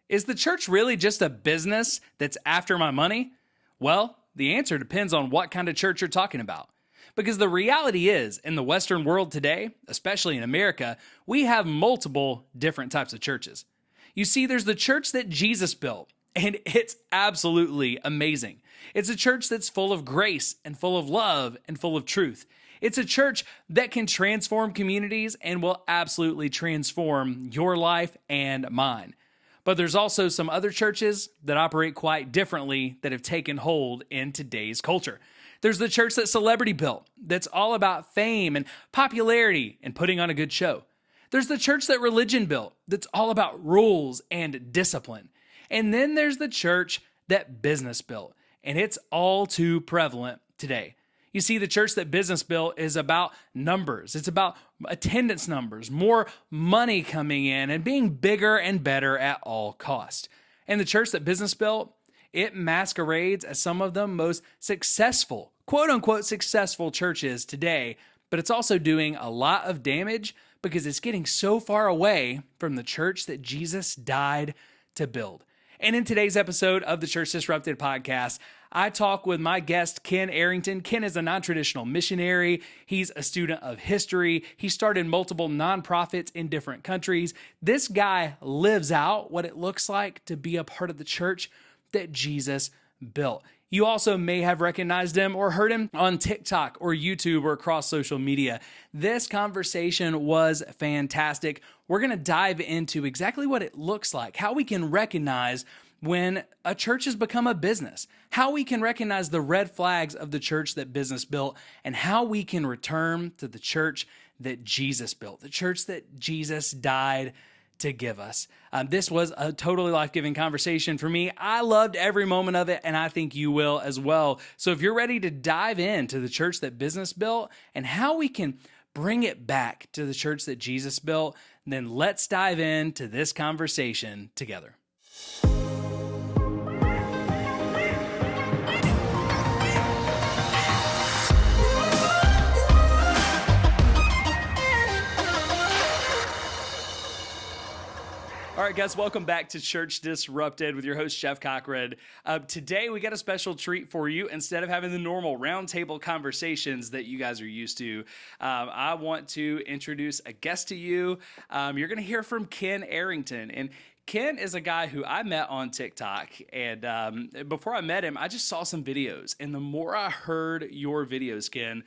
Is the church really just a business that's after my money? Well, the answer depends on what kind of church you're talking about. Because the reality is, in the Western world today, especially in America, we have multiple different types of churches. You see, there's the church that Jesus built, and it's absolutely amazing. It's a church that's full of grace and full of love and full of truth. It's a church that can transform communities and will absolutely transform your life and mine. But there's also some other churches that operate quite differently that have taken hold in today's culture. There's the church that celebrity built, that's all about fame and popularity and putting on a good show. There's the church that religion built, that's all about rules and discipline. And then there's the church that business built, and it's all too prevalent today. You see, the church that business built is about numbers. It's about attendance numbers, more money coming in, and being bigger and better at all cost. And the church that business built, it masquerades as some of the most successful, quote unquote, successful churches today, but it's also doing a lot of damage because it's getting so far away from the church that Jesus died to build. And in today's episode of the Church Disrupted podcast, I talk with my guest, Ken Arrington. Ken is a non-traditional missionary. He's a student of history. He started multiple nonprofits in different countries. This guy lives out what it looks like to be a part of the church that Jesus built. You also may have recognized him or heard him on TikTok or YouTube or across social media. This conversation was fantastic. We're going to dive into exactly what it looks like, how we can recognize when a church has become a business, how we can recognize the red flags of the church that business built, and how we can return to the church that Jesus built, the church that Jesus died to give us. This was a totally life-giving conversation for me. I loved every moment of it, and I think you will as well. So if you're ready to dive into the church that business built and how we can bring it back to the church that Jesus built, then let's dive into this conversation together. All right, guys, welcome back to Church Disrupted with your host, Jeff Cochran. Today, we got a special treat for you. Instead of having the normal roundtable conversations that you guys are used to, I want to introduce a guest to you. You're going to hear from Ken Arrington. And Ken is a guy who I met on TikTok, and before I met him, I just saw some videos. And the more I heard your videos, Ken,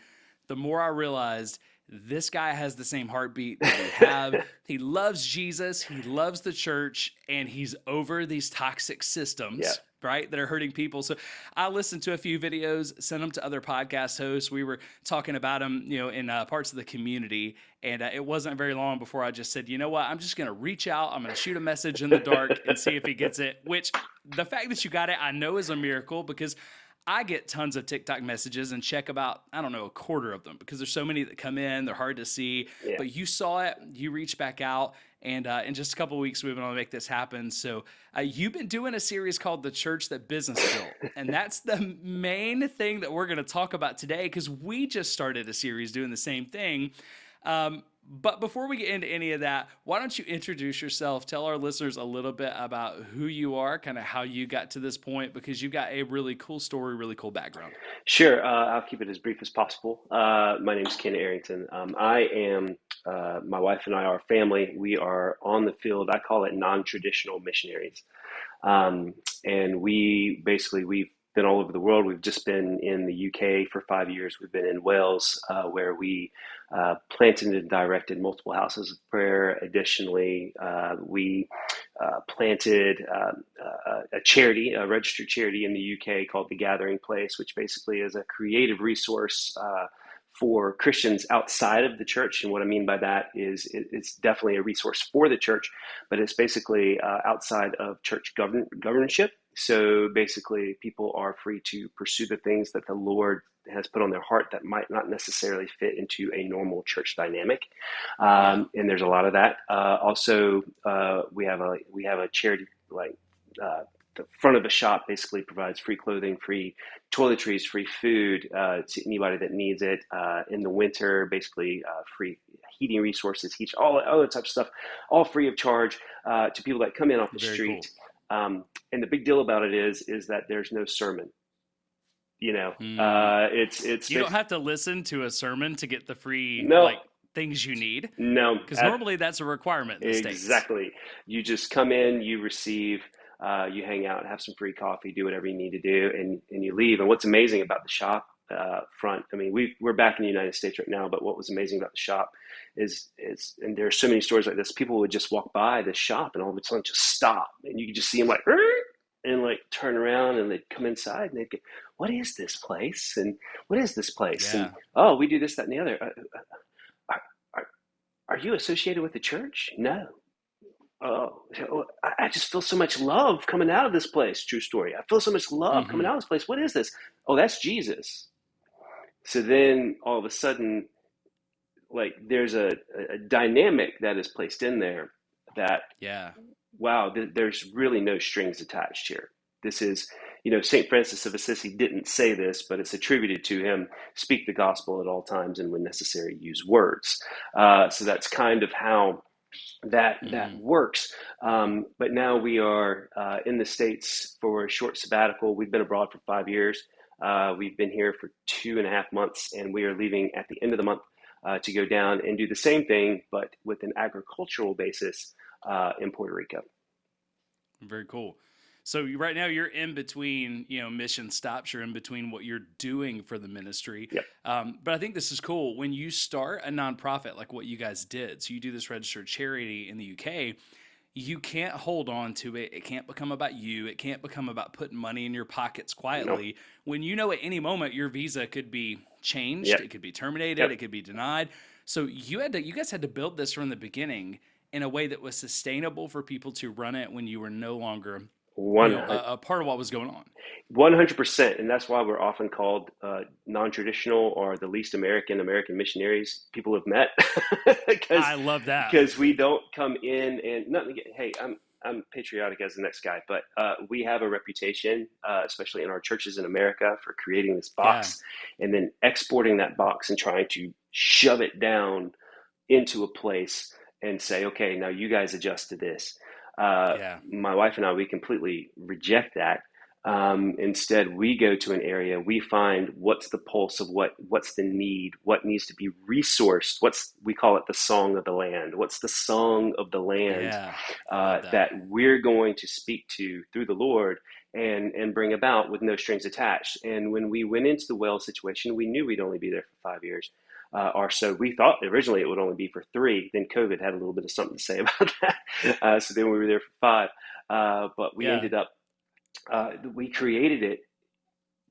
the more I realized this guy has the same heartbeat that we have. He loves Jesus, he loves the church, and he's over these toxic systems, right, that are hurting people. So I listened to a few videos, sent them to other podcast hosts. We were talking about them, in parts of the community, and it wasn't very long before I just said, you know what, I'm just going to reach out. I'm going to shoot a message in the dark and see if he gets it, which the fact that you got it, I know is a miracle because I get tons of TikTok messages and check about, a quarter of them because there's so many that come in. They're hard to see, but you saw it, you reached back out, and in just a couple of weeks, we've been able to make this happen. So you've been doing a series called The Church That Business Built, and that's the main thing that we're going to talk about today because we just started a series doing the same thing. But before we get into any of that, why don't you introduce yourself, tell our listeners a little bit about who you are, kind of how you got to this point, because you've got a really cool story, really cool background. Sure. I'll keep it as brief as possible. My name is Ken Arrington. I am, my wife and I, our family, we are on the field. I call it non-traditional missionaries. And we've been all over the world. We've just been in the UK for 5 years. We've been in Wales, where we planted and directed multiple houses of prayer. Additionally, we planted a charity, a registered charity in the UK called The Gathering Place, which basically is a creative resource for Christians outside of the church. And what I mean by that is it's definitely a resource for the church, but it's basically outside of church governorship. So basically, people are free to pursue the things that the Lord has put on their heart that might not necessarily fit into a normal church dynamic. And there's a lot of that. Also, we have a charity the front of the shop basically provides free clothing, free toiletries, free food to anybody that needs it. In the winter, basically free heating resources, all other types of stuff, all free of charge to people that come in off the street. And the big deal about it is that there's no sermon. Mm. It's You don't have to listen to a sermon to get the free no, like things you need, no, because normally that's a requirement in the States. exactly. You just come in, you receive, you hang out, have some free coffee, do whatever you need to do, and you leave. And what's amazing about the shop front, I mean, we're back in the United States right now, but what was amazing about the shop is, and there are so many stories like this. People would just walk by the shop, and all of a sudden just stop, and you could just see them like, "Er," and like turn around, and they'd come inside, and they'd go, "What is this place? And what is this place?" And Yeah. oh, we do this, that, and the other. Are, are, are you associated with the church? No. Oh, I just feel so much love coming out of this place. True story. I feel so much love coming Hmm. out of this place. What is this? Oh, that's Jesus. So then all of a sudden, like there's a dynamic that is placed in there that, Yeah. wow, there's really no strings attached here. This is, St. Francis of Assisi didn't say this, but it's attributed to him: speak the gospel at all times and when necessary, use words. So that's kind of how that Hmm. works. But now we are in the States for a short sabbatical. We've been abroad for 5 years. We've been here for 2.5 months, and we are leaving at the end of the month to go down and do the same thing, but with an agricultural basis in Puerto Rico. Very cool. So right now you're in between, mission stops. You're in between what you're doing for the ministry. Yep. But I think this is cool. When you start a nonprofit like what you guys did, so you do this registered charity in the UK, you can't hold on to it. It can't become about you. It can't become about putting money in your pockets Nope. quietly. When you know at any moment your visa could be changed, Yep. it could be terminated, Yep. it could be denied. So you guys had to build this from the beginning in a way that was sustainable for people to run it when you were no longer, One a part of what was going on. 100%, and that's why we're often called non-traditional or the least American missionaries people have met, because I love that. because we don't come in and nothing. Hey, I'm patriotic as the next guy, but we have a reputation, especially in our churches in America, for creating this Yeah. box and then exporting that box and trying to shove it down into a place and say, okay, now you guys adjust to this. Yeah. My wife and I, we completely reject that. Instead, we go to an area, we find what's the pulse of what's the need, what needs to be resourced. We call it the song of the land. What's the song of the land Yeah. I love that. that we're going to speak to through the Lord and bring about with no strings attached. And when we went into the well situation, we knew we'd only be there for 5 years. Or so. We thought originally it would only be for 3. Then COVID had a little bit of something to say about that. So then we were there for 5. But we Yeah. ended up, we created it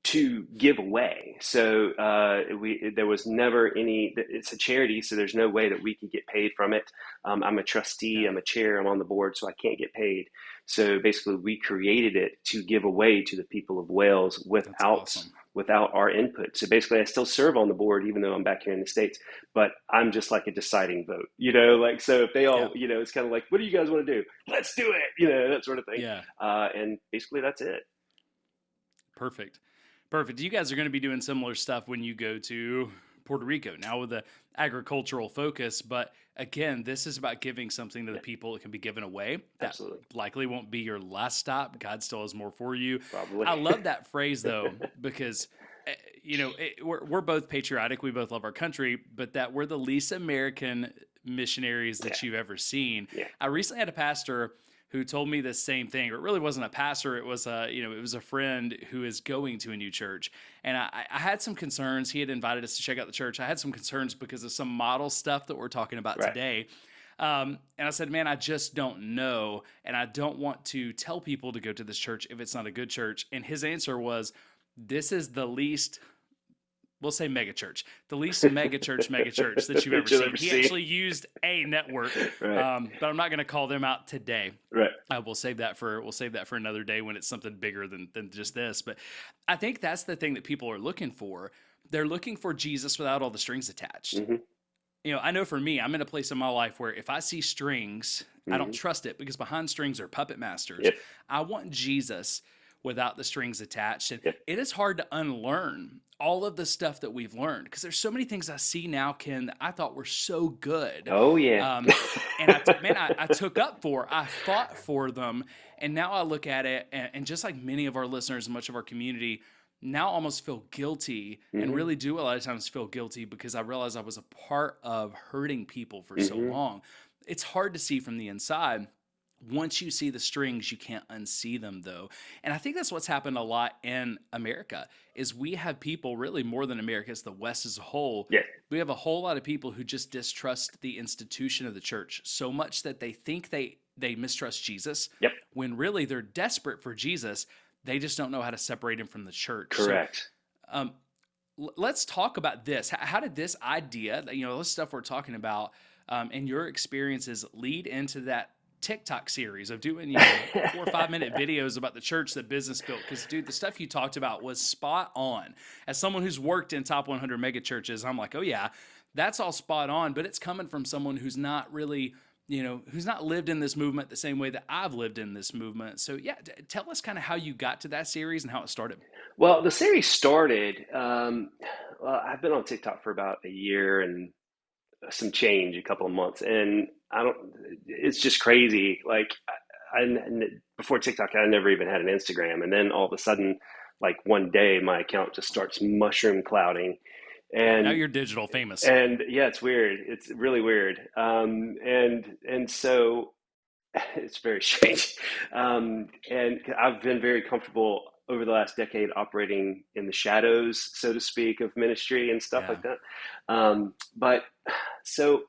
to give away. So there was never any. It's a charity, so there's no way that we could get paid from it. I'm a trustee, Yeah. I'm a chair, I'm on the board, so I can't get paid. So basically, we created it to give away to the people of Wales That's without awesome. our input. So basically, I still serve on the board even though I'm back here in the States, but I'm just like a deciding vote. Like so if they Yeah. all, it's kind of like, what do you guys want to do? Let's do it. That sort of thing. Yeah. And basically, that's it. Perfect. Perfect. You guys are going to be doing similar stuff when you go to Puerto Rico now with the agricultural focus. But again, this is about giving something to the Yeah, people that can be given away. That absolutely. likely won't be your last stop. God still has more for you. Probably. I love that phrase though, because we're both patriotic. We both love our country, but that we're the least American missionaries Yeah. that you've ever seen. Yeah. I recently had a pastor who told me the same thing. Or it really wasn't a pastor. It was it was a friend who is going to a new church. And I had some concerns. He had invited us to check out the church. I had some concerns because of some model stuff that we're talking about Right. today. And I said, man, I just don't know. And I don't want to tell people to go to this church if it's not a good church. And his answer was, this is the least, we'll say mega church, the least mega church that you've ever You'll seen. ever He see. actually used a network, Right. but I'm not going to call them out today. Right. We'll save that for another day when it's something bigger than just this. But I think that's the thing that people are looking for. They're looking for Jesus without all the strings attached. Mm-hmm. I know for me, I'm in a place in my life where if I see strings, I don't Mm-hmm. trust it because behind strings are puppet masters. Yep. I want Jesus without the strings attached. And Yep. it is hard to unlearn all of the stuff that we've learned because there's so many things I see now, Ken, that I thought were so good. Oh yeah. Um, and I took up for, I fought for them. And now I look at it, and just like many of our listeners and much of our community, now almost feel guilty and Hmm. really do a lot of times feel guilty because I realized I was a part of hurting people for so Hmm. long. It's hard to see from the inside. Once you see the strings, you can't unsee them though. And I think that's what's happened a lot in America is we have people really more than America, it's the West as a whole. Yeah. We have a whole lot of people who just distrust the institution of the church so much that they think they mistrust Jesus Yep. when really they're desperate for Jesus. They just don't know how to separate him from the church. So Correct. um, let's talk about this. How did this idea, this stuff we're talking about, and your experiences lead into that TikTok series of doing, 4 or 5 minute videos about the church that business built? Because, dude, the stuff you talked about was spot on. As someone who's worked in top 100 mega churches, I'm like, oh yeah, that's all spot on. But it's coming from someone who's not really, who's not lived in this movement the same way that I've lived in this movement. So yeah, tell us kind of how you got to that series and how it started. Well, the series started. Well, I've been on TikTok for about a year and some change, a couple of months, and I don't. It's just crazy. Like before TikTok, I never even had an Instagram, and then all of a sudden, like one day, my account just starts mushroom clouding, Yeah, now and you're digital famous. and yeah, it's weird. It's really weird. And so it's very strange. And I've been very comfortable over the last decade operating in the shadows, so to speak, of ministry and stuff Yeah. like that. But so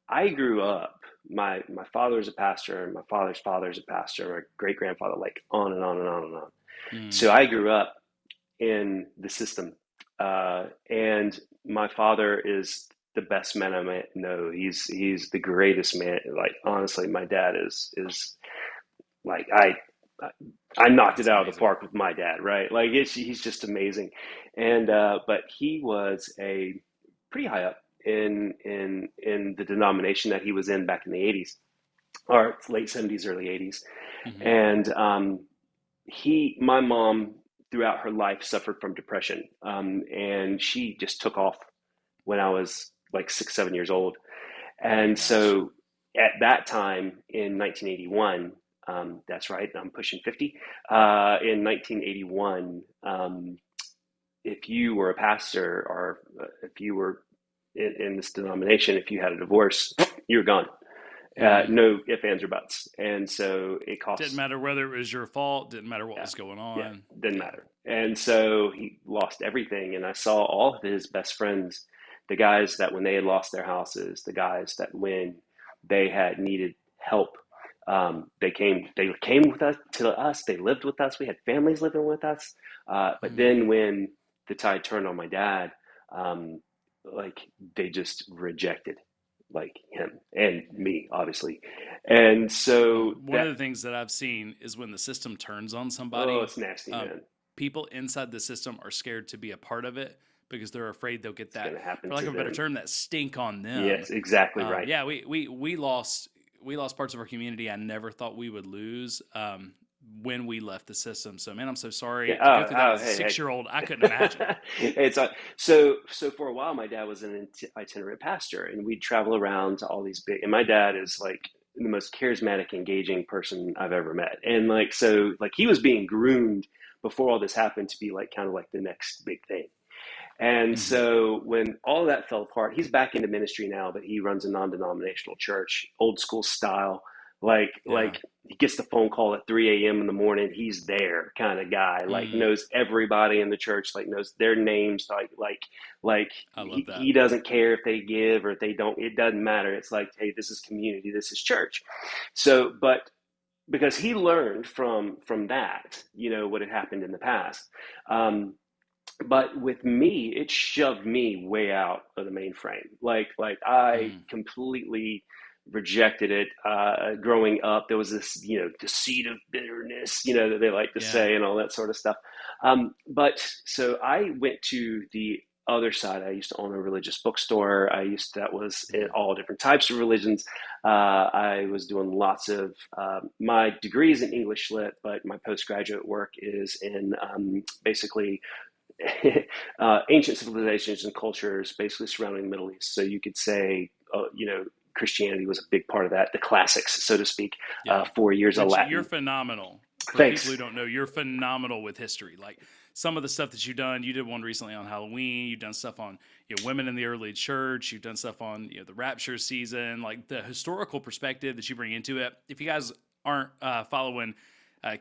I grew up. My father's a pastor, and my father's father's a pastor, my great grandfather, like on and on and on and on. Mm, So I grew up in the system, and my father is the best man I might know. He's the greatest man. Like honestly, my dad is like I knocked it that's out of the amazing. park with my dad, right? Like he's just amazing, and but he was a pretty high up in the denomination that he was in back in the '80s or late '70s, early '80s, Hmm. and my mom throughout her life suffered from depression, and she just took off when I was like 6, 7 years old. Oh my And gosh. so at that time in 1981, that's right, I'm pushing 50. In 1981, if you were a pastor or if you were in this denomination, if you had a divorce, you were gone. Mm. No ifs, ands, or buts. And so it Didn't costs, matter whether it was your fault, didn't matter what yeah, was going yeah, on. didn't Yeah. matter. And so he lost everything. And I saw all of his best friends, the guys that when they had lost their houses, the guys that when they had needed help, they came with us to us. They lived with us. We had families living with us. But Mm. then when the tide turned on my dad, um, like they just rejected like him and me, obviously. And Well, so one that, of the things that I've seen is when the system turns on oh, somebody, it's nasty, um, man. people inside the system are scared to be a part of it because they're afraid they'll get It's going that, to happen for lack to of a better them. term, that stink on them. Yes, exactly right. Yeah, we lost parts of our community I never thought we would lose when we left the system. So, man, I'm so Yeah. sorry to go through that as a Hey, 6-year-old. I couldn't imagine. hey. It's so for a while, my dad was an itinerant pastor, and we'd travel around to all these big. And my dad is like the most charismatic, engaging person I've ever met, and like so, like he was being groomed before all this happened to be like kind of like the next big thing. And Hmm. so when all of that fell apart, he's back into ministry now, but he runs a non-denominational church, old school style. Yeah. Like he gets the phone call at 3 a.m. in the morning. He's there kind of guy, like Mm, knows everybody in the church, like knows their names, like I love he that. doesn't care if they give or if they don't. It doesn't matter. It's like, hey, this is community, this is church. So, but because he learned from that, what had happened in the past. But with me, it shoved me way out of the mainframe. Like I Mm, completely rejected it. Growing up, there was this, the seed of bitterness, that they like to yeah. say, and all that sort of stuff. But so I went to the other side, I used to own a religious bookstore. That was in all different types of religions. I was doing lots of, my degree is in English Lit, but my postgraduate work is in basically ancient civilizations and cultures basically surrounding the Middle East. So you could say, Christianity was a big part of that, the classics, so to speak, Yeah. 4 years of Latin. You're phenomenal. For Thanks. people who don't know, you're phenomenal with history. Like some of the stuff that you've done, you did one recently on Halloween. You've done stuff on women in the early church. You've done stuff on the rapture season, like the historical perspective that you bring into it. If you guys aren't following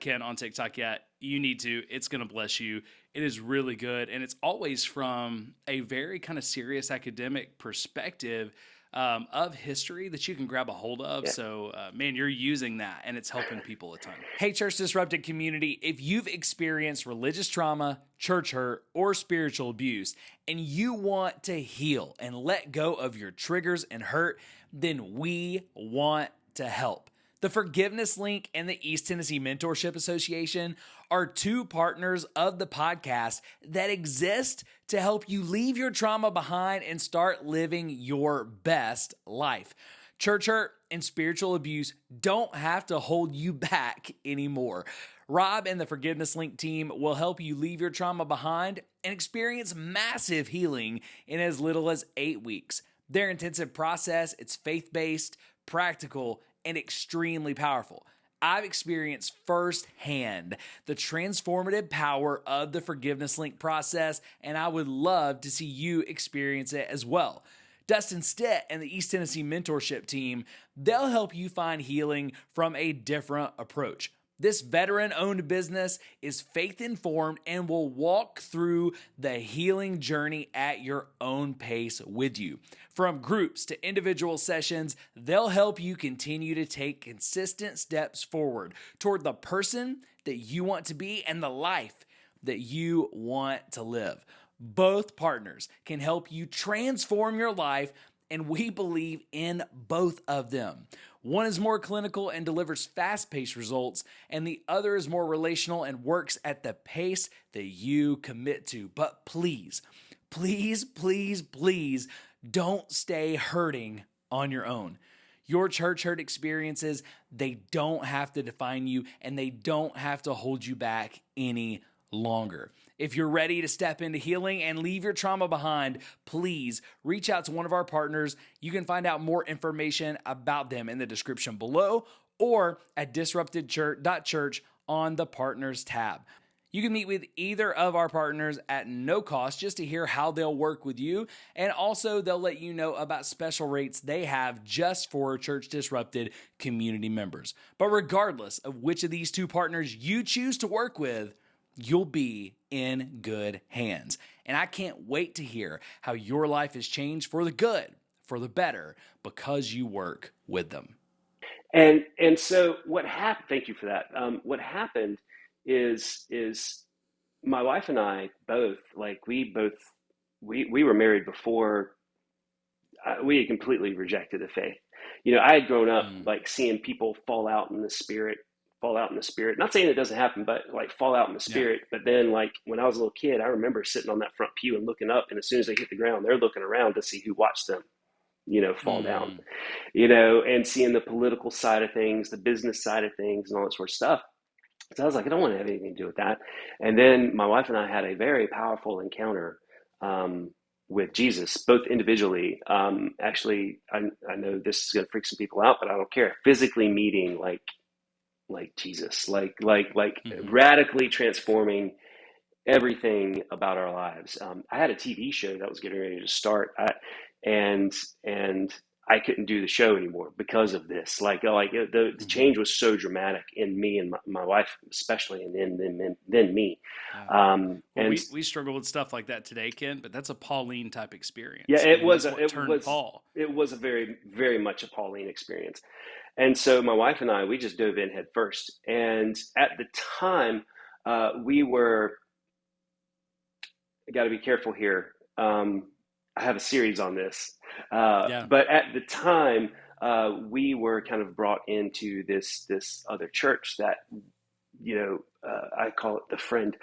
Ken on TikTok yet, you need to. It's going to bless you. It is really good, and it's always from a very kind of serious academic perspective of history that you can grab a hold of. Yeah. So, man, you're using that, and it's helping people a ton. Hey, Church Disrupted community, if you've experienced religious trauma, church hurt, or spiritual abuse, and you want to heal and let go of your triggers and hurt, then we want to help. The Forgiveness Link and the East Tennessee Mentorship Association are two partners of the podcast that exist to help you leave your trauma behind and start living your best life. Church hurt and spiritual abuse don't have to hold you back anymore. Rob and the Forgiveness Link team will help you leave your trauma behind and experience massive healing in as little as 8 weeks. Their intensive process, it's faith-based, practical, and extremely powerful. I've experienced firsthand the transformative power of the Forgiveness Link process, and I would love to see you experience it as well. Dustin Stitt and the East Tennessee Mentorship team, they'll help you find healing from a different approach. This veteran-owned business is faith-informed and will walk through the healing journey at your own pace with you. From groups to individual sessions, they'll help you continue to take consistent steps forward toward the person that you want to be and the life that you want to live. Both partners can help you transform your life, and we believe in both of them. One is more clinical and delivers fast-paced results, and the other is more relational and works at the pace that you commit to. But please, please, please, please don't stay hurting on your own. Your church hurt experiences, they don't have to define you, and they don't have to hold you back any longer. If you're ready to step into healing and leave your trauma behind, please reach out to one of our partners. You can find out more information about them in the description below or at disruptedchurch.church on the Partners tab. You can meet with either of our partners at no cost just to hear how they'll work with you. And also they'll let you know about special rates they have just for Church Disrupted community members. But regardless of which of these two partners you choose to work with, you'll be in good hands. And I can't wait to hear how your life has changed for the good, for the better, because you work with them. And so what happened, thank you for that. What happened is my wife and I both, we were married before we had completely rejected the faith. I had grown up seeing people fall out in the spirit. Not saying it doesn't happen, but fall out in the spirit. Yeah. But then when I was a little kid, I remember sitting on that front pew and looking up, and as soon as they hit the ground, they're looking around to see who watched them, fall down, and seeing the political side of things, the business side of things, and all that sort of stuff. So I was like, I don't want to have anything to do with that. And then my wife and I had a very powerful encounter with Jesus, both individually. Actually, I know this is going to freak some people out, but I don't care. Physically meeting Jesus, radically transforming everything about our lives. I had a TV show that was getting ready to start, and I couldn't do the show anymore because of this. The change was so dramatic in me and my wife, especially, and then me. Yeah. We struggle with stuff like that today, Ken, but that's a Pauline type experience. Yeah, it was Paul. It was a very, very much a Pauline experience. And so my wife and I, we just dove in head first. And at the time, we were, I got to be careful here. I have a series on this. But at the time, we were kind of brought into this other church that, I call it the Friend.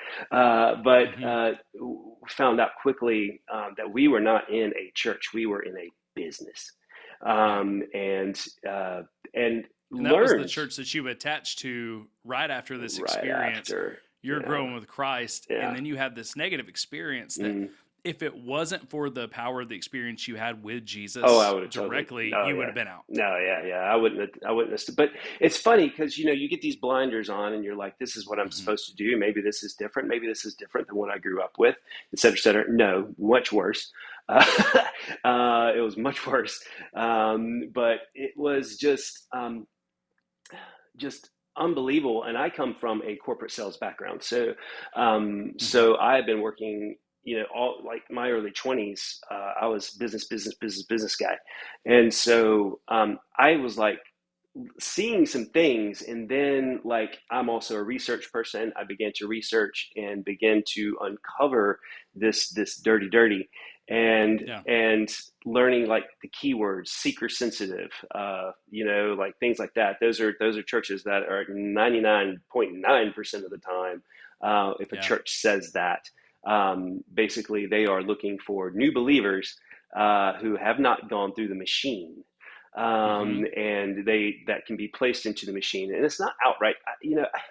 found out quickly that we were not in a church; we were in a business, Yeah. um, and uh, and And that was the learned church that you attached to right after this right experience. after. You're Yeah, growing with Christ, and yeah. then you have this negative experience that Mm. if it wasn't for the power of the experience you had with Oh, I Jesus would have totally. directly, Oh, you would yeah. have been out. No, yeah, yeah. I wouldn't have. But it's funny because you get these blinders on, and you're like, "This is what I'm Hmm. supposed to do. Maybe this is different. Maybe this is different than what I grew up with, et cetera, et cetera." No, much worse. Uh, it was much worse. But it was just unbelievable. And I come from a corporate sales background, Hmm. so I have been working. All like my early 20s, I was business guy, and so I was like seeing some things, and then like I'm also a research person. I began to research and begin to uncover this dirty, and Yeah. learning like the keywords, seeker sensitive, like things like that. Those are churches that are 99.9% of the time, if a Yeah. church says that, basically they are looking for new believers who have not gone through the machine, Hmm. and that can be placed into the machine, and it's not outright.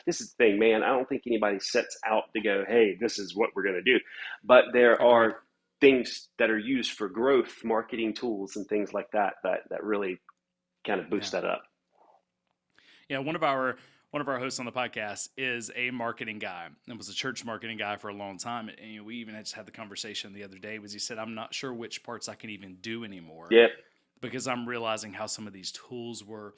This is the thing, man. I don't think anybody sets out to go, "Hey, this is what we're going to do," but there Agreed. are things that are used for growth, marketing tools, and things like that really kind of boost Yeah. that up. Yeah. One of our hosts on the podcast is a marketing guy and was a church marketing guy for a long time. And we even just had the conversation the other day. Was he said, "I'm not sure which parts I can even do anymore Yeah, because I'm realizing how some of these tools were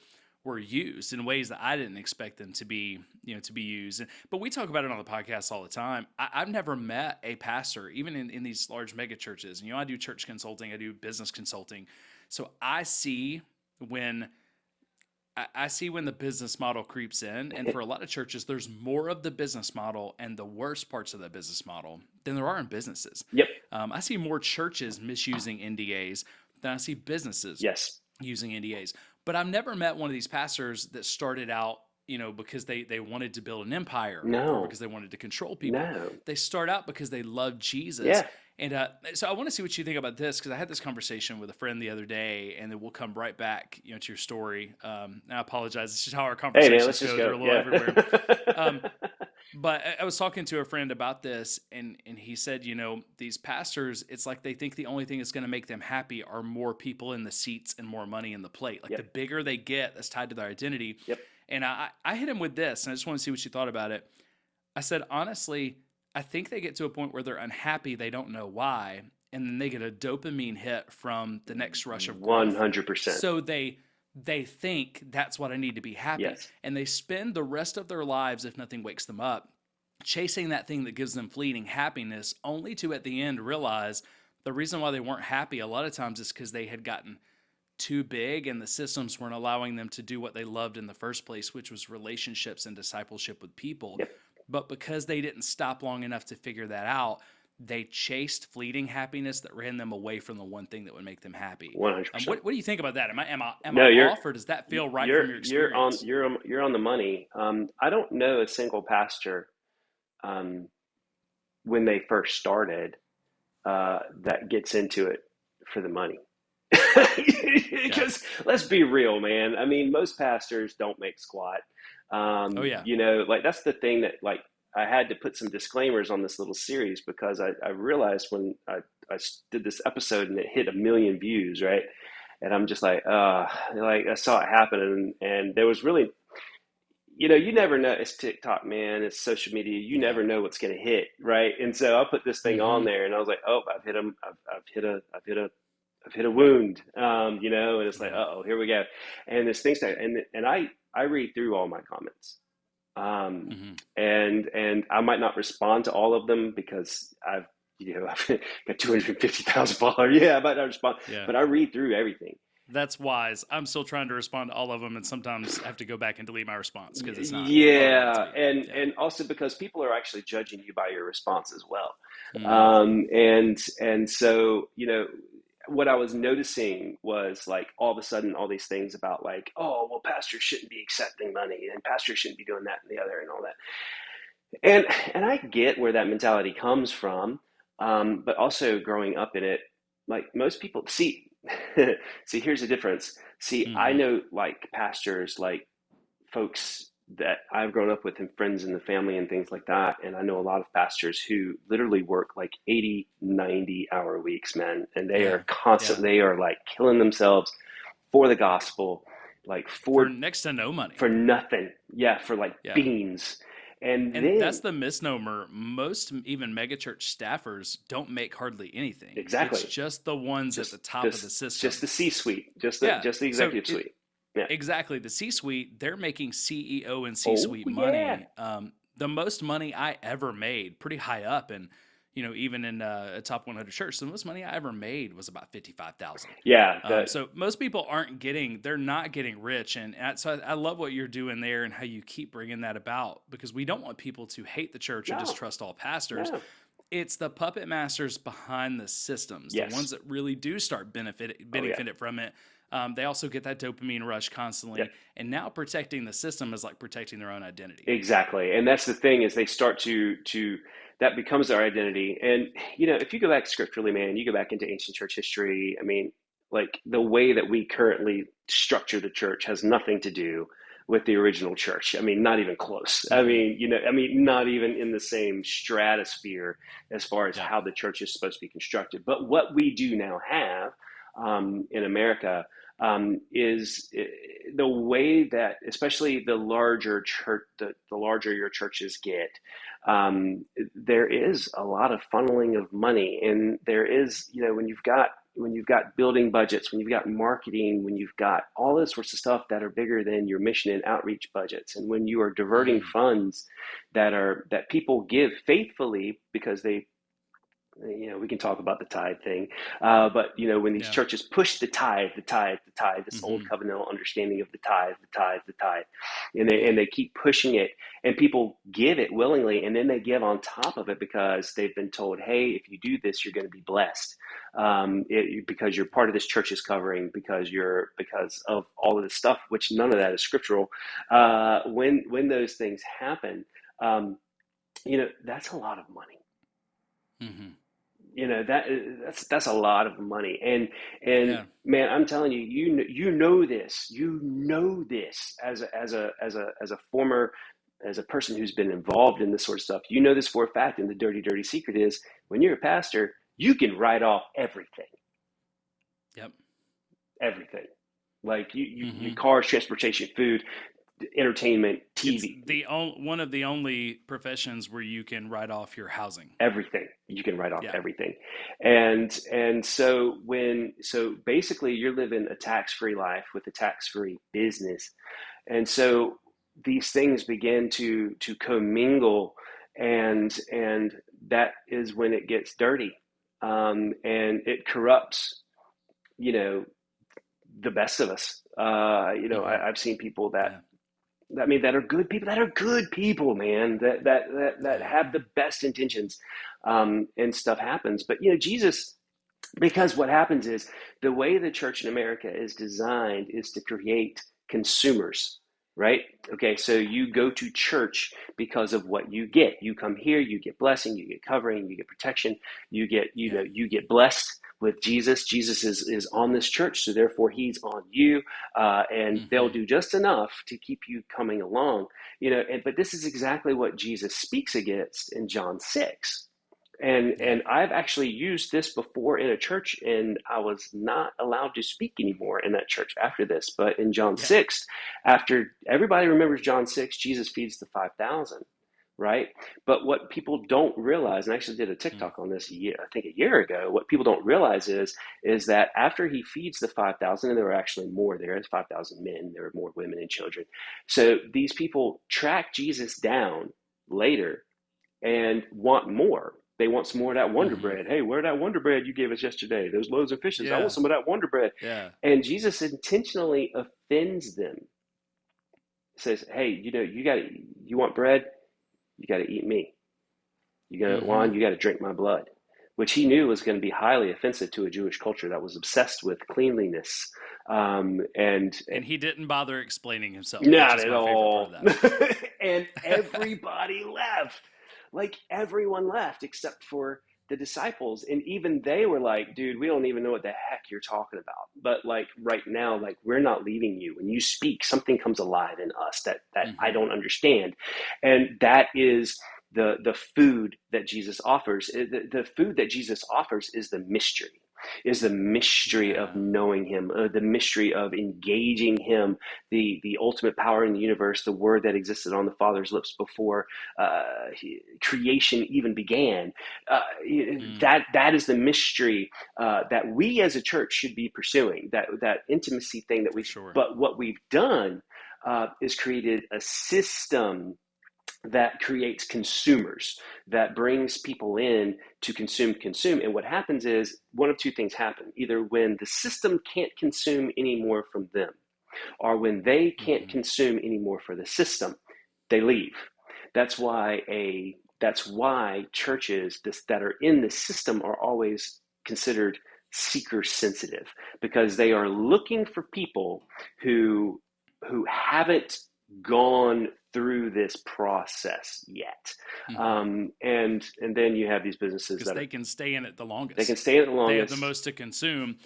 used in ways that I didn't expect them to be, to be used." But we talk about it on the podcast all the time. I've never met a pastor, even in these large mega churches. And, I do church consulting, I do business consulting. So when I see when the business model creeps in. And for a lot of churches, there's more of the business model and the worst parts of the business model than there are in businesses. yep, I see more churches misusing NDAs than I see businesses yes, using NDAs. But I've never met one of these pastors that started out, because they wanted to build an empire or no, because they wanted to control people. no, They start out because they love Jesus. yeah, And so I want to see what you think about this because I had this conversation with a friend the other day, and then we'll come right back, to your story. I apologize. It's just how our hey man, let's conversations just go. They're go. a little Yeah. everywhere. Um, but I was talking to a friend about this, and he said, these pastors, it's like they think the only thing that's going to make them happy are more people in the seats and more money in the plate. Like the Yep, bigger they get, that's tied to their identity. yep. And I hit him with this, and I just want to see what you thought about it. I said, honestly, I think they get to a point where they're unhappy, they don't know why, and then they get a dopamine hit from the next rush of growth. 100%. So they think that's what I need to be happy. Yes. And they spend the rest of their lives, if nothing wakes them up, chasing that thing that gives them fleeting happiness, only to at the end realize the reason why they weren't happy a lot of times is because they had gotten too big and the systems weren't allowing them to do what they loved in the first place, which was relationships and discipleship with people. Yep. But because they didn't stop long enough to figure that out, they chased fleeting happiness that ran them away from the one thing that would make them happy. 100%. What do you think about that? Am I No, off, or does that feel right from your experience? you're on the money. I don't know a single pastor, um, when they first started, that gets into it for the money. Yeah. Because let's be real, man. I mean, most pastors don't make squat. Oh yeah. Like that's the thing that like I had to put some disclaimers on this little series because I realized when I did this episode and it hit 1 million views, right? And I'm just like I saw it happen, and there was really, you never know. It's TikTok, man. It's social media. You Yeah. never know what's going to hit, right? And so I put this thing on Mm-hmm. there, and I was like, oh, I've hit him. I've hit a wound, and it's like, Yeah. oh, here we go. And this thing started, and I read through all my comments, Mm-hmm. and I might not respond to all of them because I've got 250,000 followers. Yeah, I might not respond, Yeah. but I read through everything. That's wise. I'm still trying to respond to all of them, and sometimes I have to go back and delete my response because it's not where I want it to Yeah, be. and Yeah. and also because people are actually judging you by your response as well, Mm. and so what I was noticing was like all of a sudden all these things about like, oh well, pastors shouldn't be accepting money and pastors shouldn't be doing that and the other and all that, and I get where that mentality comes from, But also growing up in it, like most people see, see, here's the difference. See, I Mm-hmm. know like pastors, like folks that I've grown up with and friends in the family and things like that. And I know a lot of pastors who literally work like 80, 90-hour weeks, man. And they Yeah. are constant, Yeah. they are like killing themselves for the gospel, like For next to no money. for nothing. Yeah, for like Yeah. beans. And And that's then the misnomer. Most even megachurch staffers don't make hardly anything. It's exactly, just the ones at the top of the just system. the C-suite, Yeah. just the So executive suite. Yeah. exactly, the C-suite, they're making CEO and Oh C-suite yeah. money. The most money I ever made, pretty high up, and even in a top 100 church, the most money I ever made was about 55,000. Yeah. So most people they're not getting rich, so I love what you're doing there and how you keep bringing that about, because we don't want people to hate the church or No, distrust all pastors. no. It's the puppet masters behind the systems, the ones Yes. that really do start Oh yeah. benefited from it. They also get that dopamine rush Yeah. constantly, and now protecting the system is like protecting their own identity. Exactly. And that's the thing is they start to that becomes their identity. And if you go back scripturally, man, you go back into ancient church history, I mean, like the way that we currently structure the church has nothing to do with the original church. I mean, not even close. Mm-hmm. I mean, not even in the same stratosphere as far as Yep. how the church is supposed to be constructed. But what we do now have in America is the way that, especially the larger church, the larger your churches get, there is a lot of funneling of money, and there is, when you've got building budgets, when you've got marketing, when you've got all this sorts of stuff that are bigger than your mission and outreach budgets, and when you are diverting Mm. funds that people give faithfully because they we can talk about the tithe thing, but when these Yeah. churches push the tithe, this old Mm-hmm. covenantal understanding of the tithe, and they keep pushing it, and people give it willingly, and then they give on top of it because they've been told, hey, if you do this, you're going to be blessed, because you're part of this church's covering, because of all of this stuff, which none of that is scriptural. When those things happen, that's a lot of money. Mm-hmm. That's a lot of money, and Yeah. man, I'm telling you, you know this as a former, as a person who's been involved in this sort of stuff. You know this for a fact, and the dirty secret is when you're a pastor, you can write off Yep. everything, like your Mm-hmm. cars, transportation, food, entertainment, It's TV. one of the only professions where you can write off your housing. Everything, you can write off Yeah. everything. And so basically you're living a tax-free life with a tax-free business, and so these things begin to commingle, and that is when it gets dirty, and it corrupts, you know the best of us. Mm-hmm. I've seen people that, Yeah. that are good people, man, that Yeah. have the best intentions, and stuff happens. But Jesus, because what happens is the way the church in America is designed is to create consumers, right? Okay, so you go to church because of what you get. You come here, you get blessing, you get covering, you get protection, Yeah. you get blessed with Jesus. Jesus is on this church, so therefore he's on you, and they'll Mm-hmm. do just enough to keep you coming along. But this is exactly what Jesus speaks against in John 6. And Yeah. and I've actually used this before in a church, and I was not allowed to speak anymore in that church after this. But in John Yeah. 6, after everybody remembers John 6, Jesus feeds the 5,000, right? But what people don't realize, and I actually did a Mm. TikTok on this I think a year ago, what people don't realize is that after he feeds the 5,000, and there were actually more there, it's 5,000 men, there were more women and children. So these people track Jesus down later and want more. They want some more of that Wonder Mm-hmm. Bread. Hey, where that Wonder Bread you gave us yesterday? Those loaves and fishes. I want Yeah. some of that Wonder Bread. Yeah. And Jesus intentionally offends them. Says, hey, you want bread? You got to eat me. You got to Mm-hmm. wine. You got to drink my blood, which he knew was going to be highly offensive to a Jewish culture that was obsessed with cleanliness. And And he didn't bother explaining himself, which not is at my favorite part of all. that. And everybody left. Like everyone left except for the disciples, and even they were like, dude, we don't even know what the heck you're talking about. But like right now, like we're not leaving you. When you speak, something comes alive in us that I don't understand. And that is the food that Jesus offers. The food that Jesus offers is the mystery. Is the mystery of knowing him, the mystery of engaging him, the ultimate power in the universe, the word that existed on the Father's lips before creation even began. That is the mystery that we as a church should be pursuing, that intimacy thing that we, but what we've done is created a system that creates consumers, that brings people in to consume. And what happens is one of two things happen. Either when the system can't consume anymore from them, or when they can't consume anymore for the system, they leave. That's why churches that are in the system are always considered seeker sensitive, because they are looking for people who haven't gone through this process yet. And then you have these businesses that they can stay in it the longest. They can stay in it the longest. They have the most to consume.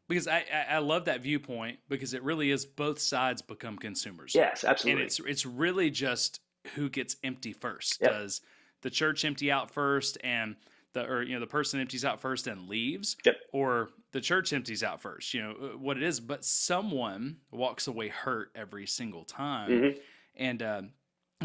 Because I love that viewpoint, because it really is both sides become consumers. Yes, absolutely. And it's really just who gets empty first. Yep. Does the church empty out first, and the person empties out first and leaves? Yep. Or the church empties out first? What it is, but someone walks away hurt every single time. And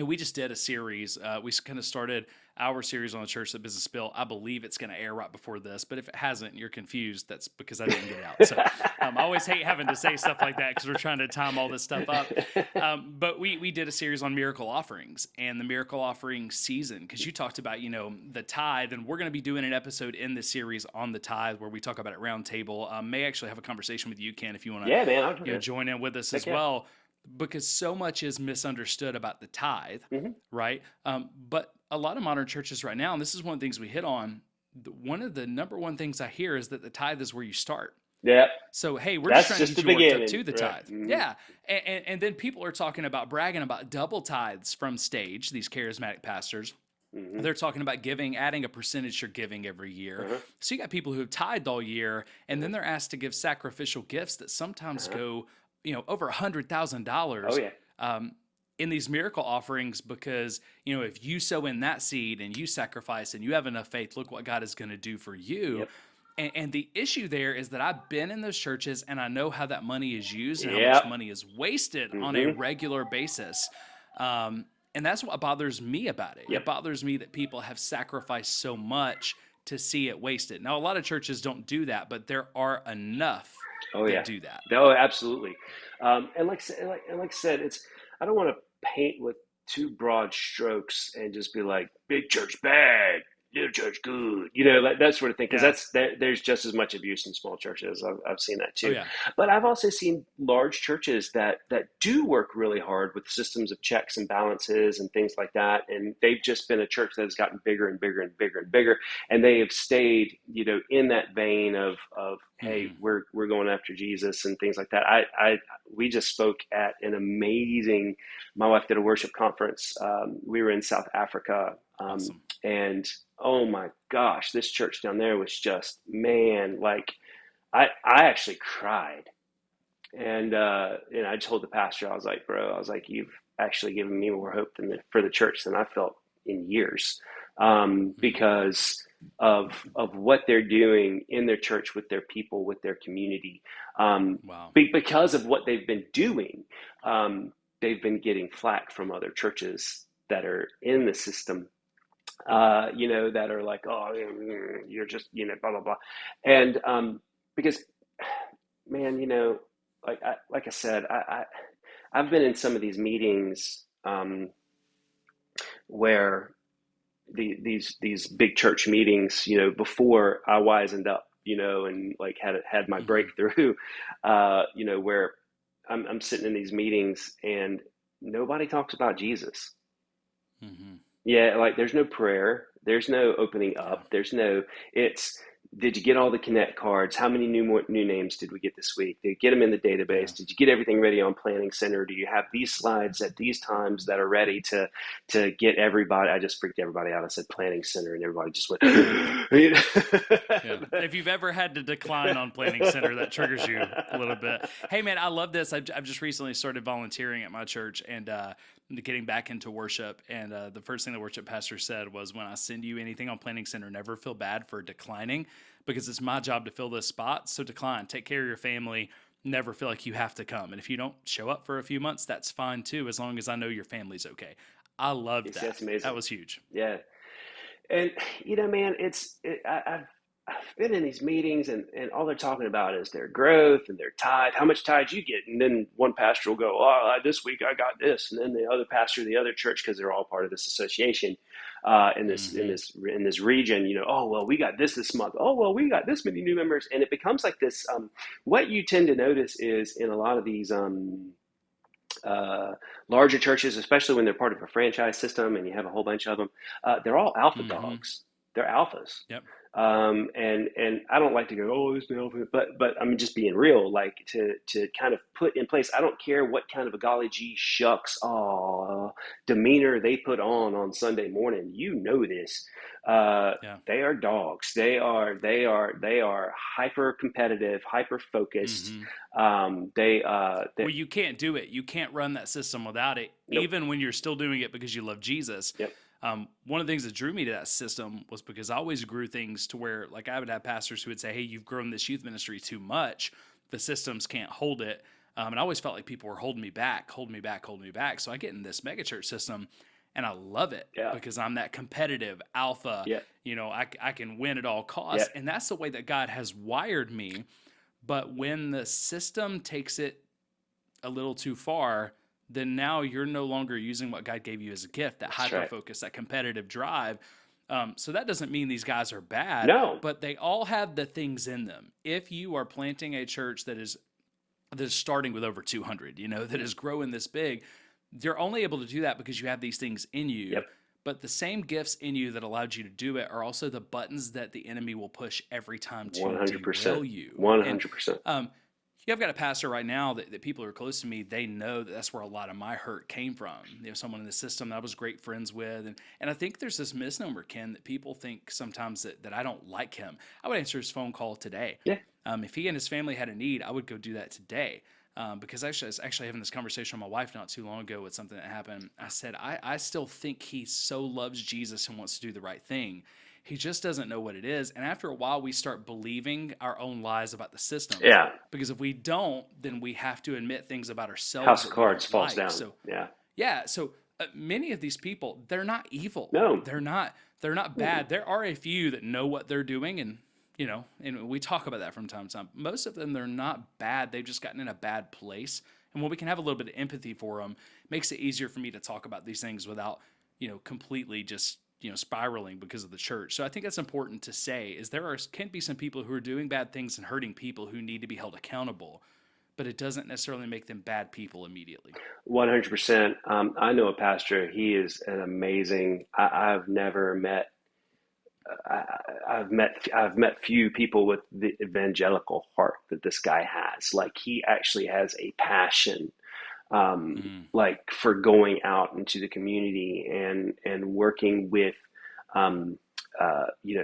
we just did a series. We kind of started our series on the Church That Business Built. I believe it's going to air right before this, but if it hasn't, you're confused. That's because I didn't get it out. So I always hate having to say stuff like that, because we're trying to time all this stuff up. But we did a series on miracle offerings and the miracle offering season, because you talked about, the tithe, and we're going to be doing an episode in this series on the tithe where we talk about it round table. May actually have a conversation with you, Ken, if you want to join in with us as well. Because so much is misunderstood about the tithe, right? But a lot of modern churches right now, and this is one of the things we hit on, one of the number one things I hear is that the tithe is where you start. Yeah. So, hey, we're just trying to get you worked up to the tithe. Yeah. And then people are talking about bragging about double tithes from stage, these charismatic pastors. They're talking about adding a percentage to giving every year. So you got people who have tithed all year, and then they're asked to give sacrificial gifts that sometimes go over $100,000 in these miracle offerings, because, if you sow in that seed and you sacrifice and you have enough faith, look what God is going to do for you. And the issue there is that I've been in those churches and I know how that money is used and how much money is wasted on a regular basis. And that's what bothers me about it. It bothers me that people have sacrificed so much to see it wasted. Now, a lot of churches don't do that, but there are enough that do that. Oh, absolutely. And like I said, I don't want to paint with too broad strokes and just be like, big church bad, little church good, like that sort of thing. Because there's just as much abuse in small churches. I've seen that too. But I've also seen large churches that do work really hard with systems of checks and balances and things like that. And they've just been a church that has gotten bigger and bigger and bigger and bigger. And they have stayed, in that vein of hey, we're going after Jesus and things like that. We just spoke at an amazing, my wife did a worship conference. We were in South Africa. Awesome. And oh my gosh, this church down there was just, man, like I actually cried. And I told the pastor, I was like, bro, you've actually given me more hope for the church than I felt in years, because of what they're doing in their church, with their people, with their community. Because of what they've been doing, they've been getting flack from other churches that are in the system, that are like, oh, you're just, blah, blah, blah. And because, man, like I said, I've been in some of these meetings where these big church meetings, before I wisened up, and like had my breakthrough, where I'm sitting in these meetings and nobody talks about Jesus. Yeah, like there's no prayer, there's no opening up, it's Did you get all the Connect cards? How many new names did we get this week? Did you get them in the Yeah. database? Did you get everything ready on Planning Center? Do you have these slides at these times that are ready to get everybody? I just freaked everybody out. I said Planning Center, and everybody just went. Yeah. If you've ever had to decline on Planning Center, that triggers you a little bit. Hey, man, I love this. I've just recently started volunteering at my church and getting back into worship. And the first thing the worship pastor said was, when I send you anything on Planning Center, never feel bad for declining, because it's my job to fill this spot. So decline, take care of your family. Never feel like you have to come. And if you don't show up for a few months, that's fine too, as long as I know your family's okay. I loved Yes, that. that's amazing. That was huge. Yeah. And man, I've been in these meetings, and all they're talking about is their growth and their tithe. How much tithe you get? And then one pastor will go, "Oh, this week I got this," and then the other pastor, the other church, because they're all part of this association, in this in Mm-hmm. this in this region, oh well, we got this month. Oh well, we got this many new members, and it becomes like this. What you tend to notice is in a lot of these. Uh, Larger churches, especially when they're part of a franchise system and you have a whole bunch of them, they're all alpha Mm-hmm. dogs. They're alphas. Yep. And I don't like to go, oh, this is the alpha, but I'm just being real, like to kind of put in place. I don't care what kind of a golly gee shucks demeanor they put on Sunday morning. This. Yeah. They are dogs. They are hyper competitive, hyper focused. Mm-hmm. They Well, you can't do it. You can't run that system without it, Nope. even when you're still doing it because you love Jesus. Yep. One of the things that drew me to that system was because I always grew things to where, like, I would have pastors who would say, "Hey, you've grown this youth ministry too much. The systems can't hold it." And I always felt like people were holding me back, holding me back, holding me back. So I get in this megachurch system, and I love it Yeah. because I'm that competitive alpha. Yeah. I can win at all Yeah. costs, and that's the way that God has wired me. But when the system takes it a little too far, then now you're no longer using what God gave you as a gift, that That's hyper right. focus, that competitive drive. So that doesn't mean these guys are bad, No. but they all have the things in them. If you are planting a church that is starting with over 200, that is growing this big, you're only able to do that because you have these things in you. Yep. But the same gifts in you that allowed you to do it are also the buttons that the enemy will push every time to 100%. derail you. And 100%. I've got a pastor right now that people who are close to me, they know that that's where a lot of my hurt came from. Someone in the system that I was great friends with. And I think there's this misnomer, Ken, that people think sometimes that I don't like him. I would answer his phone call today. Yeah. If he and his family had a need, I would go do that today. Because I was actually having this conversation with my wife not too long ago with something that happened. I said, I still think he so loves Jesus and wants to do the right thing. He just doesn't know what it is. And after a while, we start believing our own lies about the systems. Yeah. Because if we don't, then we have to admit things about ourselves House that of we Cards don't falls like. down. So Yeah. So many of these people, they're not evil. No. They're not bad. There are a few that know what they're doing, and and we talk about that from time to time. Most of them, they're not bad. They've just gotten in a bad place. And when we can have a little bit of empathy for them, it makes it easier for me to talk about these things without, completely just, spiraling because of the church. So I think that's important to say, is can be some people who are doing bad things and hurting people who need to be held accountable, but it doesn't necessarily make them bad people immediately. 100%. I know a pastor. He is an amazing. I've never met. I've met few people with the evangelical heart that this guy has. Like, he actually has a passion, Mm. like, for going out into the community and working with,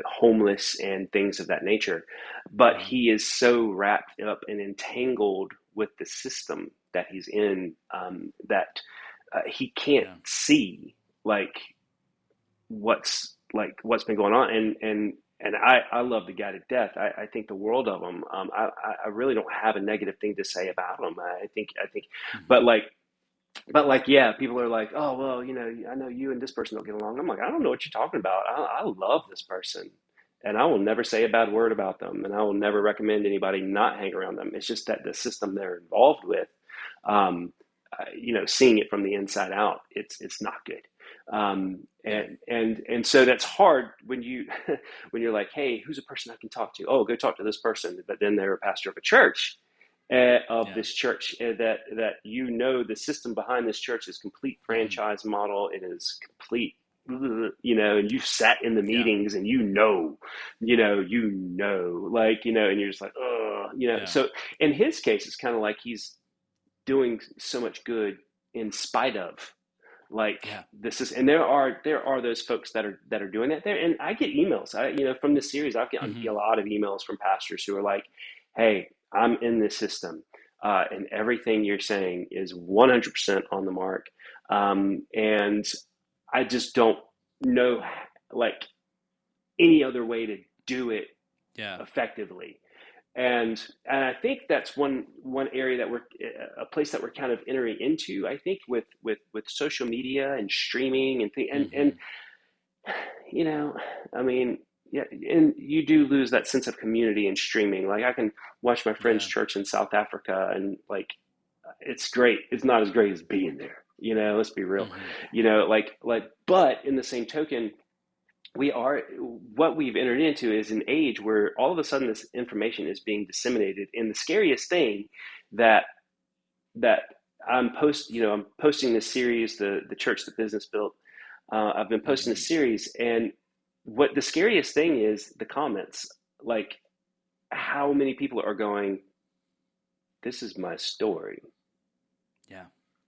homeless and things of that nature. But Wow. he is so wrapped up and entangled with the system that he's in, that he can't Yeah. see, like, what's been going on. And I love the guy to death. I think the world of him. I really don't have a negative thing to say about him. I think, but Mm-hmm. like, yeah, people are like, oh well, I know you and this person don't get along. I'm like, I don't know what you're talking about. I love this person, and I will never say a bad word about them, and I will never recommend anybody not hang around them. It's just that the system they're involved with, um, seeing it from the inside out, it's not good. Yeah. And so that's hard when you when you're like, hey, who's a person I can talk to? Oh, go talk to this person. But then they're a pastor of a church, of Yeah. this church, that the system behind this church is complete Mm-hmm. franchise model. It is complete, and you've sat in the Yeah. meetings and like, and you're just like, oh, Yeah. so in his case, it's kind of like he's doing so much good in spite of, like, Yeah. this is, and there are those folks that are doing that there. And I get emails, from this series, I Hmm. get a lot of emails from pastors who are like, hey, I'm in this system, and everything you're saying is 100% on the mark. And I just don't know, like, any other way to do it Yeah. effectively. And I think that's one area that we're a place that we're kind of entering into. I think with social media and streaming and Hmm. you know, I mean, yeah, and you do lose that sense of community in streaming. Like, I can watch my friend's Yeah. church in South Africa, and, like, it's great. It's not as great as being there. Let's be real. Hmm. But in the same token, what we've entered into is an age where all of a sudden this information is being disseminated. And the scariest thing that that I'm posting this series, the church that business built. I've been posting Hmm. this series, and what the scariest thing is the comments. Like, how many people are going, "This is my story." Yeah.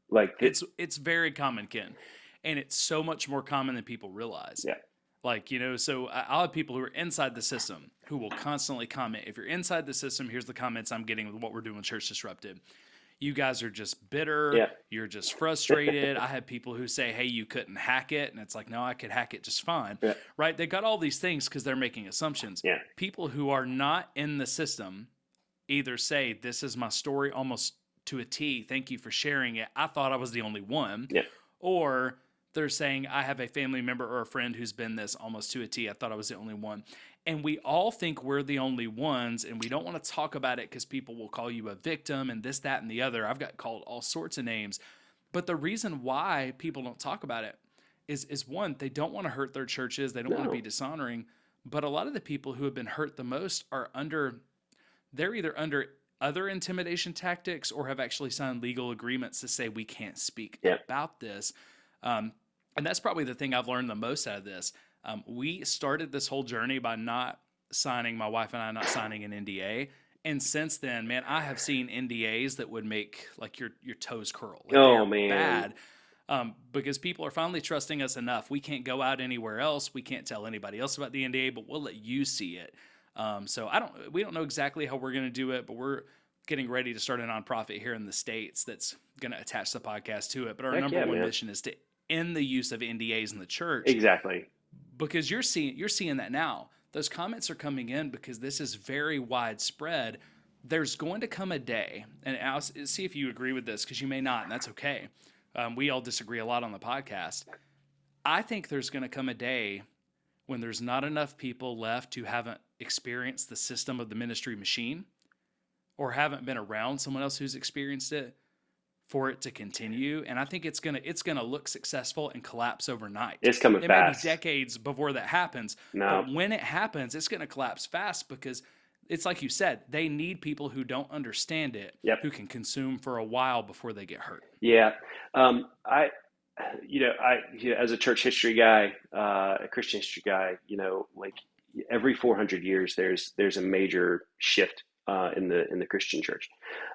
Like that. It's very common, Ken, and it's so much more common than people realize. Yeah. Like, so I'll have people who are inside the system who will constantly comment. If you're inside the system, here's the comments I'm getting with what we're doing with Church Disrupted. You guys are just bitter. Yeah. You're just frustrated. I have people who say, hey, you couldn't hack it. And it's like, no, I could hack it just fine. Yeah. Right? They got all these things because they're making assumptions. Yeah. People who are not in the system either say, this is my story almost to a T. Thank you for sharing it. I thought I was the only one. Yeah. Or they're saying, I have a family member or a friend who's been this almost to a T. I thought I was the only one. And we all think we're the only ones, and we don't want to talk about it because people will call you a victim and this, that, and the other. I've got called all sorts of names. But the reason why people don't talk about it is one, they don't want to hurt their churches. They don't want to be No. dishonoring. But a lot of the people who have been hurt the most they're either under other intimidation tactics or have actually signed legal agreements to say we can't speak Yeah. about this. And that's probably the thing I've learned the most out of this. We started this whole journey by not signing, my wife and I not signing an NDA. And since then, man, I have seen NDAs that would make like your toes curl. Like they Oh, are man. bad because people are finally trusting us enough. We can't go out anywhere else. We can't tell anybody else about the NDA, but we'll let you see it. So we don't know exactly how we're going to do it, but we're getting ready to start a nonprofit here in the States that's going to attach the podcast to it. But our Heck number yeah, one man. mission is to end the use of NDAs in the church Exactly. because you're seeing that now. Those comments are coming in because this is very widespread. There's going to come a day, and I'll see if you agree with this because you may not, and that's okay. We all disagree a lot on the podcast. I think there's going to come a day when there's not enough people left who haven't experienced the system of the ministry machine or haven't been around someone else who's experienced it for it to continue. And I think it's gonna look successful and collapse overnight. It's coming It may be fast. decades before that happens, No. but when it happens, it's gonna collapse fast because it's like you said, they need people who don't understand it, Yep. who can consume for a while before they get hurt. Yeah. As a church history guy, a Christian history guy, like, every 400 years, there's a major shift in the Christian church,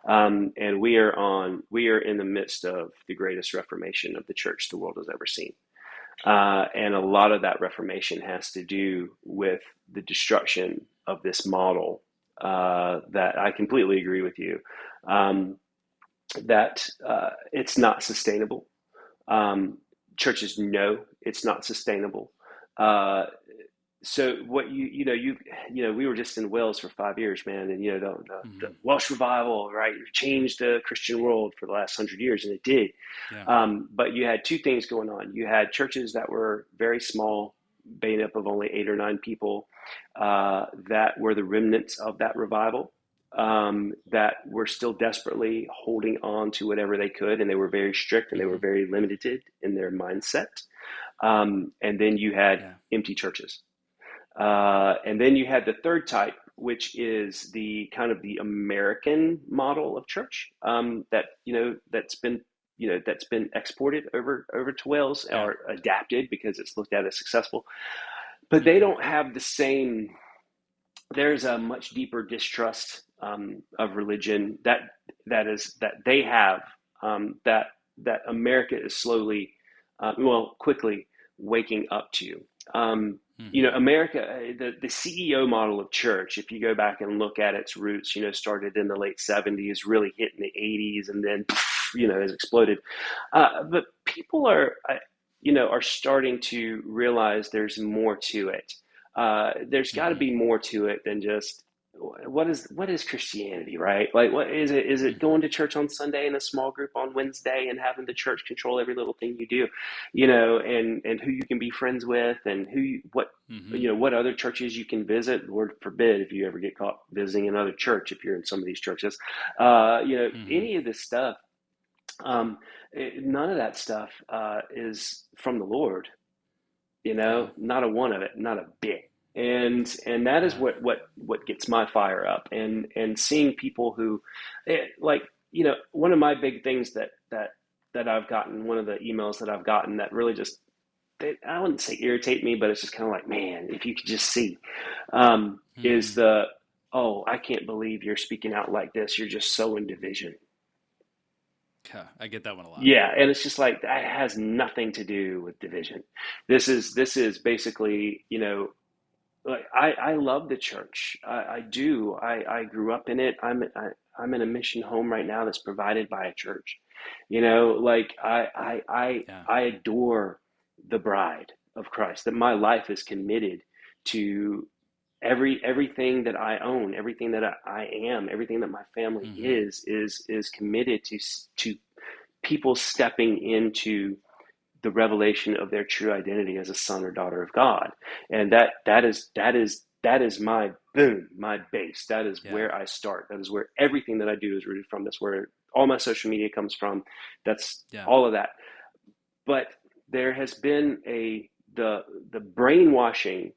and we are in the midst of the greatest reformation of the church the world has ever seen, and a lot of that reformation has to do with the destruction of this model. That I completely agree with you. That it's not sustainable. Churches know it's not sustainable. Uh, so what we were just in Wales for 5 years, man, and the Mm-hmm. Welsh revival, right, changed the Christian world for the last 100 years, and it did. Yeah. But you had two things going on. You had churches that were very small, made up of only 8 or 9 people, that were the remnants of that revival. That were still desperately holding on to whatever they could, and they were very strict and they were Mm-hmm. very limited in their mindset. And then you had Yeah. empty churches. And then you had the third type, which is the kind of the American model of church, that's been that's been exported over to Wales Yeah. or adapted because it's looked at as successful, but they Mm-hmm. don't have the same. There's a much deeper distrust of religion that they have, that America is slowly, quickly waking up to. Mm-hmm. America, the CEO model of church, if you go back and look at its roots, started in the late 70s, really hit in the 80s, and then, has exploded. But people are starting to realize there's more to it. There's got to Mm-hmm. be more to it than just what is Christianity, right? Like, what is it? Is it Mm-hmm. going to church on Sunday and a small group on Wednesday and having the church control every little thing you do, and who you can be friends with and Mm-hmm. what other churches you can visit. Lord forbid if you ever get caught visiting another church if you're in some of these churches. Mm-hmm. Any of this stuff. None of that stuff is from the Lord. Yeah. Not a one of it, not a bit. And that is Yeah. what gets my fire up, and seeing people who, like, one of my big things that I've gotten, one of the emails that I've gotten that really just, I wouldn't say irritate me, but it's just kind of like, man, if you could just see, is Mm-hmm. oh, I can't believe you're speaking out like this. You're just sowing division. Yeah. I get that one a lot. Yeah, and it's just like that has nothing to do with division. This is basically, like, I love the church. I do. I grew up in it. I'm in a mission home right now that's provided by a church. Like, Yeah. I adore the bride of Christ. That my life is committed to everything that I own, everything that I am, everything that my family Mm-hmm. is committed to people stepping into the revelation of their true identity as a son or daughter of God. And that is my boom, my base. That is Yeah. where I start. That is where everything that I do is rooted from. That's where all my social media comes from. That's Yeah. all of that. But there has been the brainwashing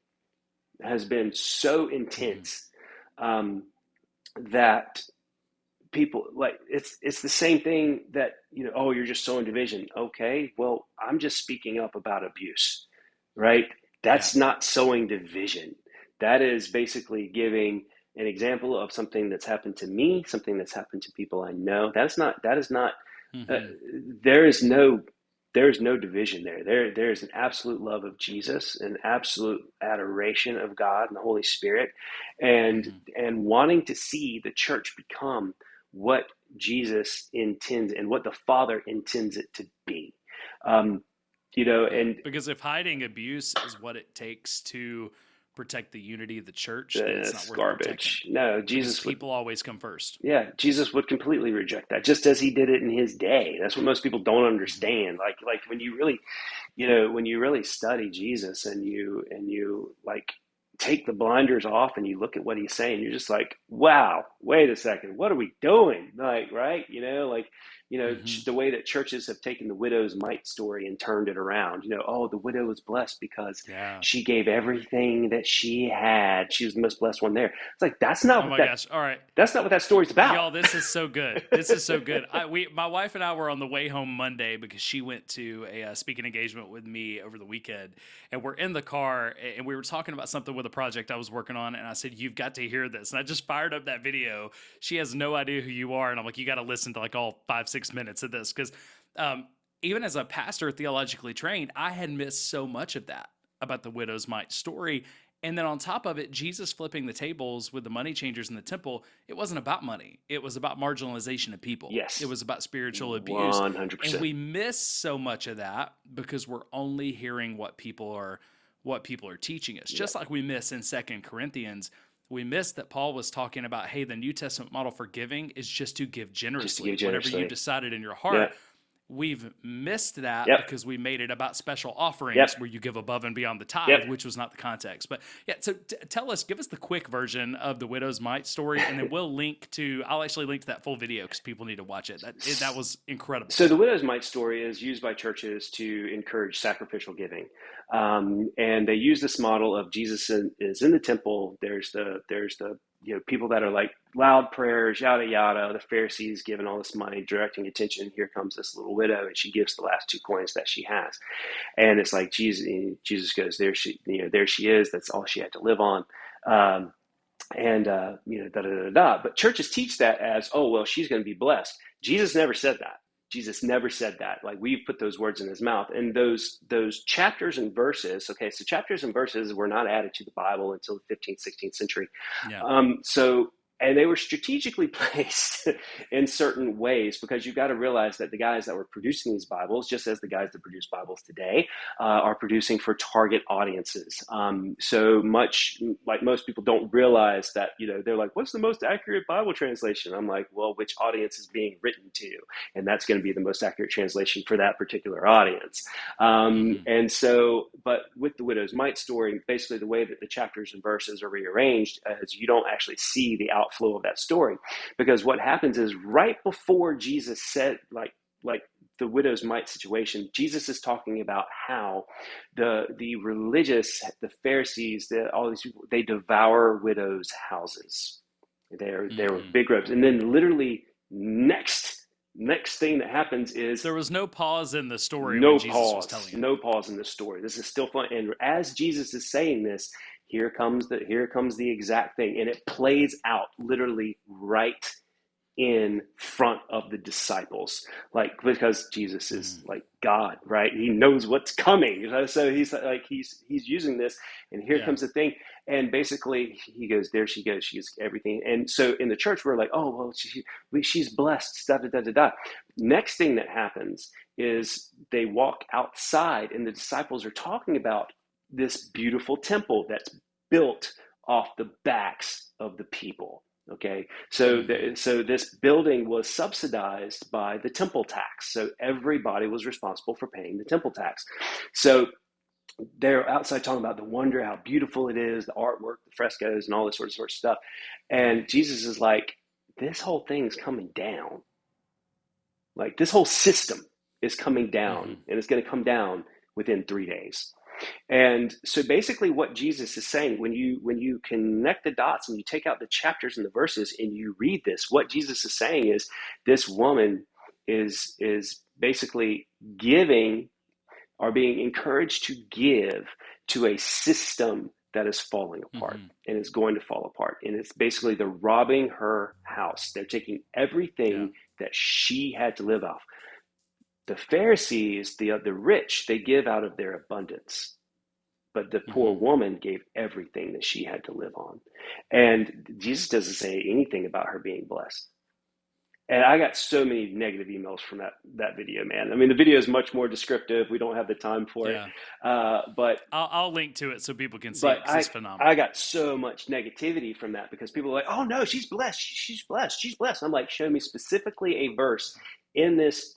has been so Mm-hmm. intense, um, that people, like, it's the same thing that, oh, you're just sowing division. Okay, well, I'm just speaking up about abuse, right? Yeah. That's not sowing division. That is basically giving an example of something that's happened to me, something that's happened to people I know. That is not uh, Mm-hmm. there is no there is no division there. There is an absolute love of Jesus, an absolute adoration of God and the Holy Spirit, and Mm-hmm. and wanting to see the church become what Jesus intends and what the Father intends it to be. Um, Yeah. and Because if hiding abuse is what it takes to protect the unity of the church, then it's not it's worth protecting garbage. No, because people always come first. Jesus would completely reject that, just as he did it in his day. That's what most people don't Mm-hmm. understand. Like when you really study Jesus and you like take the blinders off and you look at what he's saying, you're just like, wow, wait a second, what are we doing? Like, right? Mm-hmm. The way that churches have taken the widow's mite story and turned it around. Oh, the widow was blessed because Yeah. she gave everything that she had. She was the most blessed one there. It's like Oh my gosh. All right. that's not what that story's about. Y'all, this is so good. This is so good. My wife and I were on the way home Monday because she went to a speaking engagement with me over the weekend, and we're in the car and we were talking about something with a project I was working on, and I said, "You've got to hear this," and I just fired up that video. She has no idea who you are, and I'm like, "You got to listen to like all 5-6 minutes of this," because even as a pastor, theologically trained, I had missed so much of that about the widow's mite story. And then on top of it, Jesus flipping the tables with the money changers in the temple, it wasn't about money. It was about marginalization of people. It Yes, was about spiritual abuse. And 100%. we miss so much of that because we're only hearing what people are teaching us. Yep. Just like we miss in Second Corinthians, we miss that Paul was talking about, hey, the New Testament model for giving is just to give Just to generously. give Whatever you generously. decided in your Yeah. heart, we've missed that Yep. because we made it about special Yep. offerings where you give above and beyond the tithe, Yep. which was not the context. But yeah, so tell us, give us the quick version of the widow's mite story, and then I'll actually link to that full video because people need to watch it. That was incredible. So the widow's mite story is used by churches to encourage sacrificial giving, and they use this model of Jesus is in the temple. There's the people that are like loud prayers, yada yada. The Pharisees giving all this money, directing attention. Here comes this little widow, and she gives the last 2 coins that she has, and it's like Jesus goes, there she is. That's all she had to live on. Da da da da. But churches teach that as, oh well, she's going to be blessed. Jesus never said that. Jesus never said that. Like, we've put those words in his mouth. And those chapters and verses. Okay, so chapters and verses were not added to the Bible until the 15th, 16th century. Yeah. And they were strategically placed in certain ways, because you've got to realize that the guys that were producing these Bibles, just as the guys that produce Bibles today, are producing for target audiences. So much like most people don't realize that, they're like, what's the most accurate Bible translation? I'm like, well, which audience is being written to? And that's going to be the most accurate translation for that particular audience. And so, but with the widow's mite story, basically the way that the chapters and verses are rearranged is you don't actually see the outflow of that story, because what happens is right before Jesus said, like the widow's mite situation, Jesus is talking about how the religious, the Pharisees, all these people, they devour widows' houses. They're big ropes, and then literally next thing that happens is there was no pause in the story when Jesus was telling it. No pause in the story. This is still fun, and as Jesus is saying this, here comes the exact thing, and it plays out literally right in front of the disciples, like, because Jesus is like God, right? He knows what's coming, so he's using this, and here comes the thing, and basically he goes, there she goes, she's everything. And so in the church we're like, oh well, she's blessed, da da da da da. Next thing that happens is they walk outside, and the disciples are talking about this beautiful temple that's built off the backs of the people. Okay, so this building was subsidized by the temple tax. So everybody was responsible for paying the temple tax. So they're outside talking about the wonder, how beautiful it is, the artwork, the frescoes, and all this sort of stuff. And Jesus is like, this whole thing's coming down. Like, this whole system is coming down, and it's going to come down within 3 days. And so basically what Jesus is saying, when you connect the dots and you take out the chapters and the verses and you read this, what Jesus is saying is this woman is basically giving, or being encouraged to give, to a system that is falling apart and is going to fall apart. And it's basically they're robbing her house. They're taking everything that she had to live off. The Pharisees, the rich, they give out of their abundance. But the poor woman gave everything that she had to live on. And Jesus doesn't say anything about her being blessed. And I got so many negative emails from that video, man. I mean, the video is much more descriptive. We don't have the time for it. But I'll link to it so people can see it, because it's phenomenal. I got so much negativity from that, because people are like, oh no, she's blessed. She's blessed. She's blessed. I'm like, show me specifically a verse in this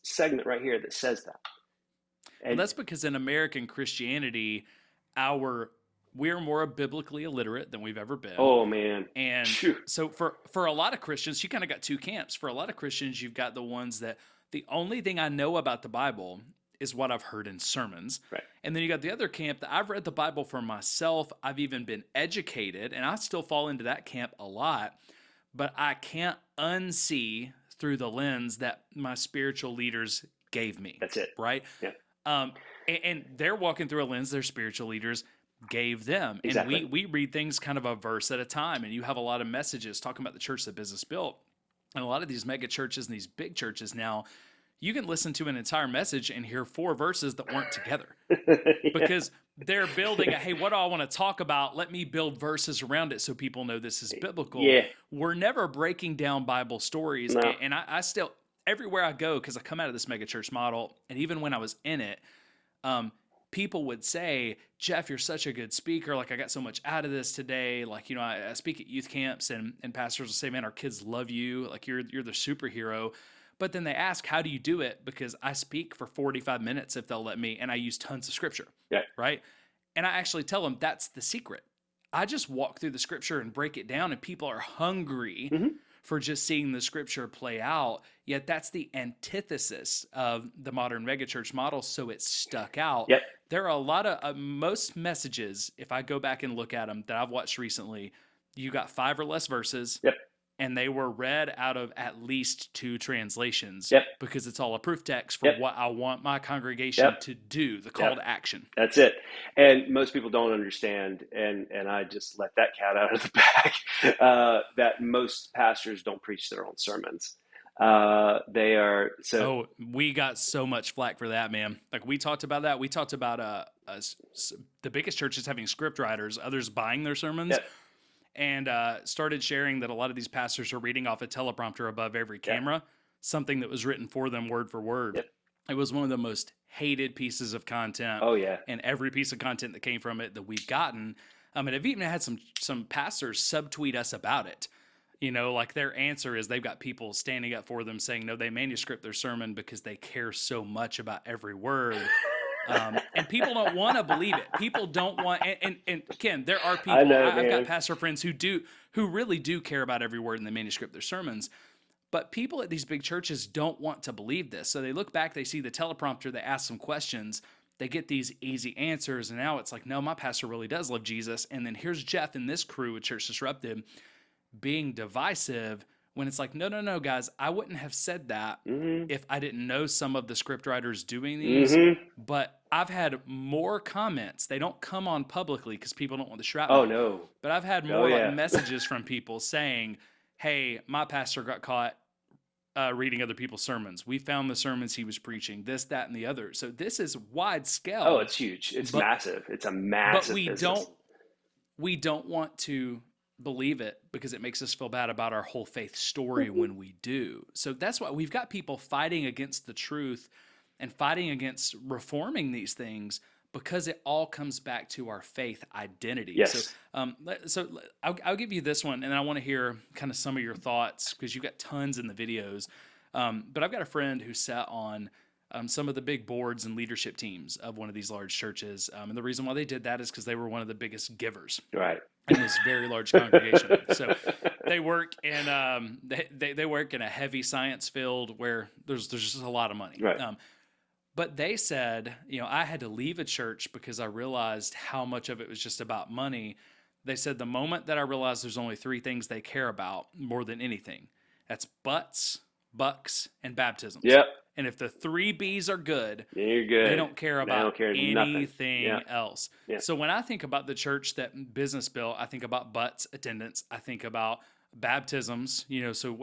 segment right here that says that. And that's because in American Christianity, we're more biblically illiterate than we've ever been. Oh man! And so for a lot of Christians, you kind of got two camps. For a lot of Christians, you've got the ones that the only thing I know about the Bible is what I've heard in sermons. Right. And then you got the other camp that I've read the Bible for myself. I've even been educated, and I still fall into that camp a lot. But I can't unsee through the lens that my spiritual leaders gave me. That's it. Right? Yeah. And they're walking through a lens their spiritual leaders gave them. Exactly. And we read things kind of a verse at a time, and you have a lot of messages talking about the church that business built. And a lot of these mega churches and these big churches now, you can listen to an entire message and hear 4 verses that weren't together. Because they're building hey, what do I want to talk about? Let me build verses around it so people know this is biblical. Yeah. We're never breaking down Bible stories. No. And I still, everywhere I go, because I come out of this mega church model, and even when I was in it, people would say, Jeff, you're such a good speaker. Like, I got so much out of this today. Like, I speak at youth camps, and pastors will say, man, our kids love you. Like, you're the superhero. But then they ask, how do you do it? Because I speak for 45 minutes if they'll let me, and I use tons of scripture. Yeah. Right? And I actually tell them that's the secret. I just walk through the scripture and break it down, and people are hungry for just seeing the scripture play out. Yet that's the antithesis of the modern megachurch model, so it's stuck out. Yep. There are a lot of most messages, if I go back and look at them that I've watched recently, you got 5 or less verses, Yep. and they were read out of at least 2 translations Yep. because it's all a proof text for Yep. what I want my congregation Yep. to do, the call Yep. to action. That's it. And most people don't understand, and I just let that cat out of the bag, that most pastors don't preach their own sermons. They are so. Oh, we got so much flack for that, man. Like, we talked about that. We talked about the biggest churches having script writers, others buying their sermons, Yep. and started sharing that a lot of these pastors are reading off a teleprompter above every camera, something that was written for them word for word. Yep. It was one of the most hated pieces of content. Oh yeah. And every piece of content that came from it that we've gotten. And I've even had some pastors subtweet us about it. You know, like, their answer is they've got people standing up for them saying, no, they manuscript their sermon because they care so much about every word. And people don't want to believe it. People don't want, and Ken, there are people, I know, I've got man. pastor friends who really do care about every word in the manuscript their sermons. But people at these big churches don't want to believe this. So they look back, they see the teleprompter, they ask some questions, they get these easy answers, and now it's like, no, my pastor really does love Jesus. And then here's Jeff and this crew at Church Disrupted being divisive, when it's like, no, guys, I wouldn't have said that if I didn't know some of the script writers doing these. But I've had more comments. They don't come on publicly because people don't want the shrapnel. Oh no. But I've had more like messages from people saying, hey, my pastor got caught reading other people's sermons. We found the sermons he was preaching, this, that, and the other. So this is wide scale. Oh, it's huge. It's massive. It's a massive business. We don't want to believe it because it makes us feel bad about our whole faith story when we do. So that's why we've got people fighting against the truth and fighting against reforming these things, because it all comes back to our faith identity. Yes. So I'll give you this one, and I want to hear kind of some of your thoughts because you've got tons in the videos. But I've got a friend who sat on some of the big boards and leadership teams of one of these large churches. And the reason why they did that is because they were one of the biggest givers. Right. In this very large congregation. So they work in they work in a heavy science field where there's just a lot of money. Right. But they said, I had to leave a church because I realized how much of it was just about money. They said the moment that I realized there's only 3 things they care about more than anything, that's butts, bucks, and baptisms. Yep. And if the 3 B's are good, then you're good. They don't care about anything Yeah. else. Yeah. So when I think about the church that business built, I think about butts, attendance. I think about baptisms, so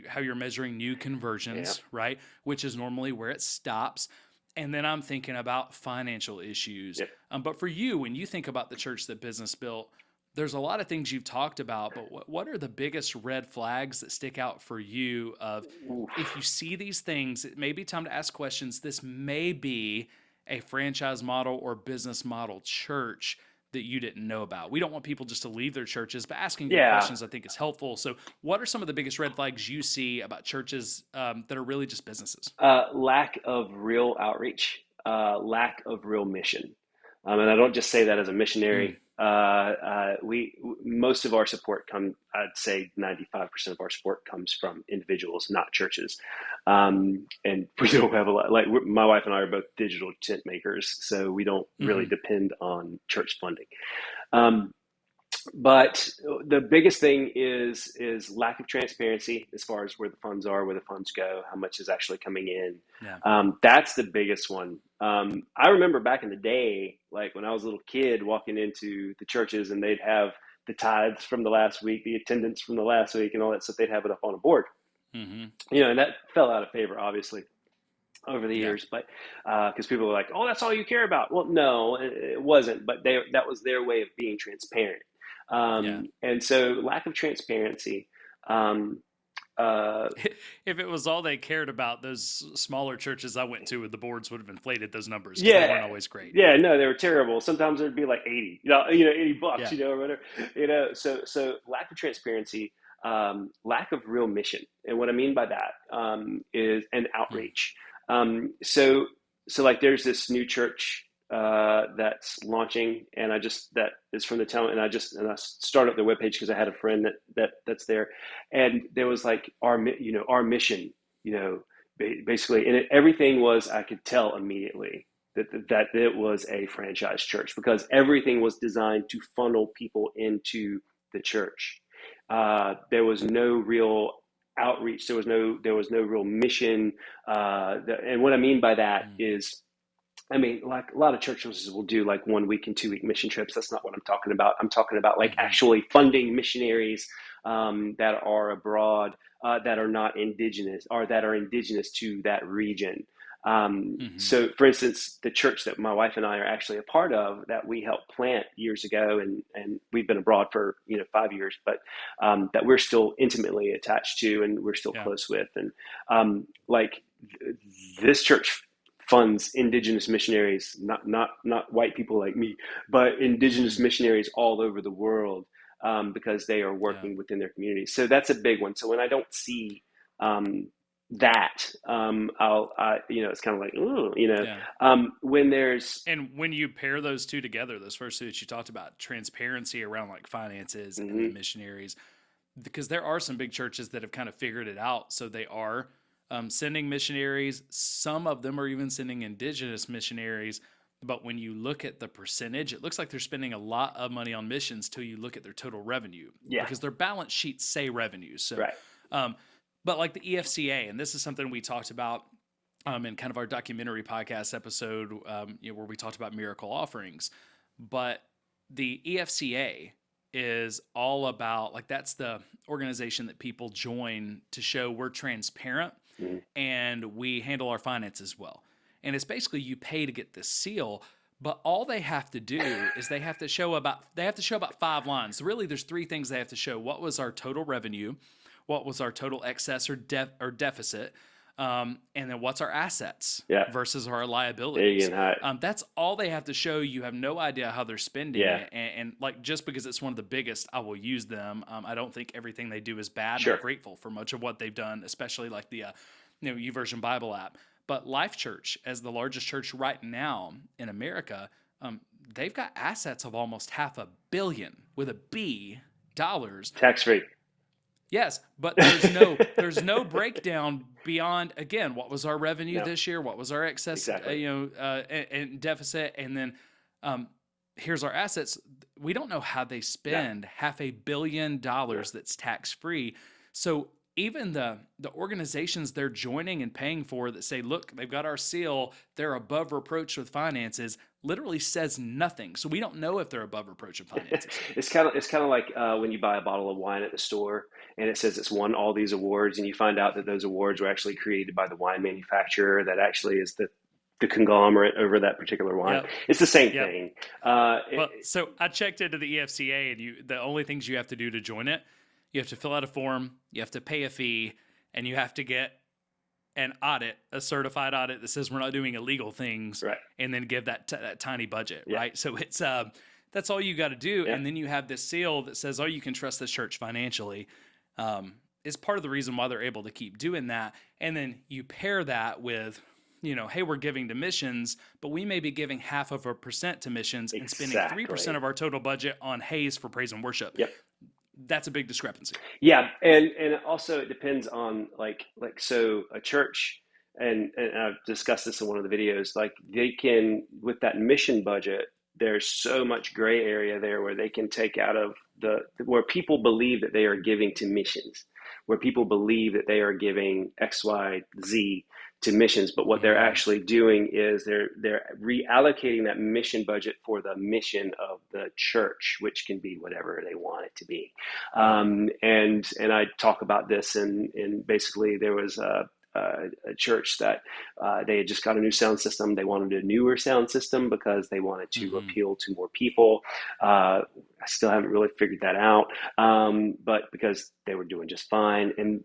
how you're measuring new conversions, right? Which is normally where it stops. And then I'm thinking about financial issues. Yeah. But for you, when you think about the church that business built, there's a lot of things you've talked about, but what are the biggest red flags that stick out for you of if you see these things, it may be time to ask questions. This may be a franchise model or business model church that you didn't know about. We don't want people just to leave their churches, but asking good questions I think is helpful. So what are some of the biggest red flags you see about churches that are really just businesses? Lack of real outreach, lack of real mission. And I don't just say that as a missionary. Most of our support I'd say 95% of our support comes from individuals, not churches. And we don't have a lot, like my wife and I are both digital tent makers, so we don't really depend on church funding. But the biggest thing is lack of transparency as far as where the funds are, where the funds go, how much is actually coming in. Yeah. That's the biggest one. I remember back in the day, like when I was a little kid walking into the churches and they'd have the tithes from the last week, the attendance from the last week, and all that stuff. They'd have it up on a board. And that fell out of favor, obviously, over the years, but because people were like, "Oh, that's all you care about." Well, no, it wasn't. But that was their way of being transparent. And so lack of transparency. If it was all they cared about, those smaller churches I went to with the boards would have inflated those numbers. Yeah. They weren't always great. Yeah, no, they were terrible. Sometimes it'd be like 80, $80, or whatever, so lack of transparency, lack of real mission. And what I mean by that, is an outreach. So like there's this new church that's launching, and that is from the town, and I started up their webpage because I had a friend that's there, and there was like our mission, basically, and everything was, I could tell immediately that it was a franchise church because everything was designed to funnel people into the church. There was no real outreach. There was no real mission. And what I mean by that is, I mean, like a lot of churches will do like 1 week and 2 week mission trips. That's not what I'm talking about. I'm talking about like actually funding missionaries that are abroad, that are not indigenous, or that are indigenous to that region. So, for instance, the church that my wife and I are actually a part of, that we helped plant years ago, and we've been abroad for 5 years, but that we're still intimately attached to, and we're still close with, and like this church funds indigenous missionaries, not white people like me, but indigenous missionaries all over the world, because they are working within their communities. So that's a big one. So when I don't see that, it's kind of like, ooh, when there's, and when you pair those two together, those first two that you talked about, transparency around like finances and the missionaries, because there are some big churches that have kind of figured it out. So they are sending missionaries. Some of them are even sending indigenous missionaries. But when you look at the percentage, it looks like they're spending a lot of money on missions till you look at their total revenue. Because their balance sheets say revenue. So, but like the EFCA, and this is something we talked about in kind of our documentary podcast episode, where we talked about miracle offerings. But the EFCA is all about, like, that's the organization that people join to show we're transparent and we handle our finances well. And it's basically you pay to get this seal, but all they have to do is they have to show about 5 lines. So really, there's 3 things they have to show. What was our total revenue? What was our total excess or deficit? And then what's our assets versus our liabilities? That's all they have to show. You have no idea how they're spending it. And like, just because it's one of the biggest, I will use them. I don't think everything they do is bad. I'm grateful for much of what they've done, especially like the YouVersion Bible app. But Life Church, as the largest church right now in America, they've got assets of almost $500 million with a B dollars. Tax free. Yes, but there's no breakdown beyond, again, what was our revenue this year, what was our excess, and deficit, and then here's our assets. We don't know how they spend $500 million that's tax free. So even the organizations they're joining and paying for that say, look, they've got our seal, they're above reproach with finances, literally says nothing. So we don't know if they're above reproach with finances. It's kind of like when you buy a bottle of wine at the store and it says it's won all these awards, and you find out that those awards were actually created by the wine manufacturer that actually is the conglomerate over that particular wine. It's the same thing. So I checked into the EFCA, and the only things you have to do to join it, you have to fill out a form, you have to pay a fee, and you have to get an audit, a certified audit that says we're not doing illegal things, and then give that tiny budget, right? So it's that's all you got to do, and then you have this seal that says, oh, you can trust this church financially. Is part of the reason why they're able to keep doing that. And then you pair that with, hey, we're giving to missions, but we may be giving 0.5% to missions and spending 3% of our total budget on Hays for praise and worship. That's a big discrepancy. Yeah, and also it depends on so a church, and I've discussed this in one of the videos, like they can, with that mission budget, there's so much gray area there where they can take out of where people believe that they are giving to missions, where people believe that they are giving X, Y, Z to missions, but what they're actually doing is they're reallocating that mission budget for the mission of the church, which can be whatever they want it to be. And I talk about this in basically there was a church that they had just got a new sound system. They wanted a newer sound system because they wanted to appeal to more people. I still haven't really figured that out, but because they were doing just fine. And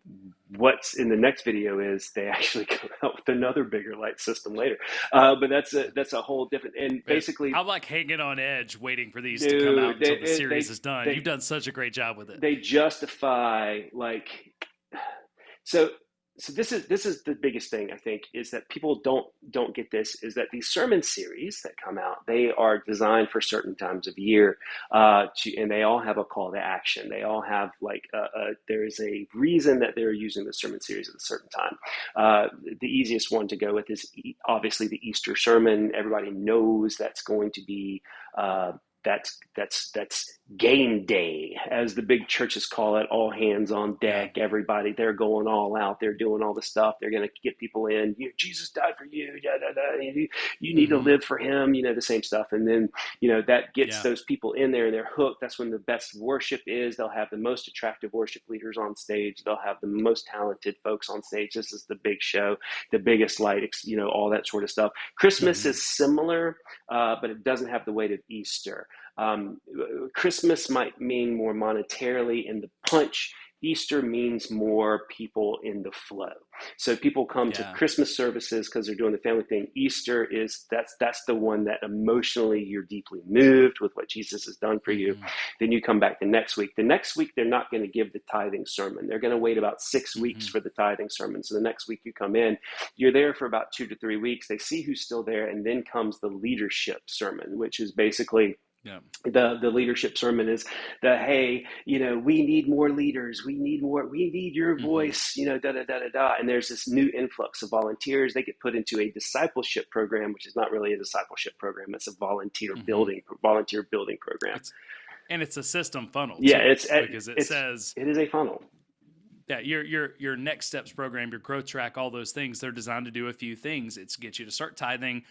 what's in the next video is they actually come out with another bigger light system later. But that's a whole different, and basically I'm like hanging on edge waiting for these to come out until the series is done. You've done such a great job with it. They justify so this is the biggest thing, I think, is that people don't get this, is that these sermon series that come out, they are designed for certain times of year, and they all have a call to action. They all have there is a reason that they're using the sermon series at a certain time. The easiest one to go with is obviously the Easter sermon. Everybody knows that's going to be that's game day, as the big churches call it, all hands on Yeah. deck. Everybody, they're going all out. They're doing all the stuff. They're going to get people in. Jesus died for you. Da, da, da. You need to Mm-hmm. live for him. The same stuff. And then, that gets Yeah. those people in there and they're hooked. That's when the best worship is. They'll have the most attractive worship leaders on stage. They'll have the most talented folks on stage. This is the big show, the biggest light, all that sort of stuff. Christmas Mm-hmm. is similar, but it doesn't have the weight of Easter. Um, Christmas might mean more monetarily in the punch. Easter means more people in the flow. So people come to Yeah. Christmas services because they're doing the family thing. Easter is that's the one that emotionally you're deeply moved with what Jesus has done for you. Mm-hmm. Then you come back the next week. The next week they're not going to give the tithing sermon. They're going to wait about 6 weeks Mm-hmm. for the tithing sermon. So the next week you come in, you're there for about 2 to 3 weeks. They see who's still there, and then comes the leadership sermon, which is basically Yeah. the leadership sermon is hey, we need more leaders, we need your Mm-hmm. voice, da da da da da. And there's this new influx of volunteers. They get put into a discipleship program, which is not really a discipleship program. It's a volunteer Mm-hmm. building program. It's a system funnel Yeah, too, because it says, it is a funnel. yeah, your next steps program, your growth track, all those things, they're designed to do a few things. It's get you to start tithing,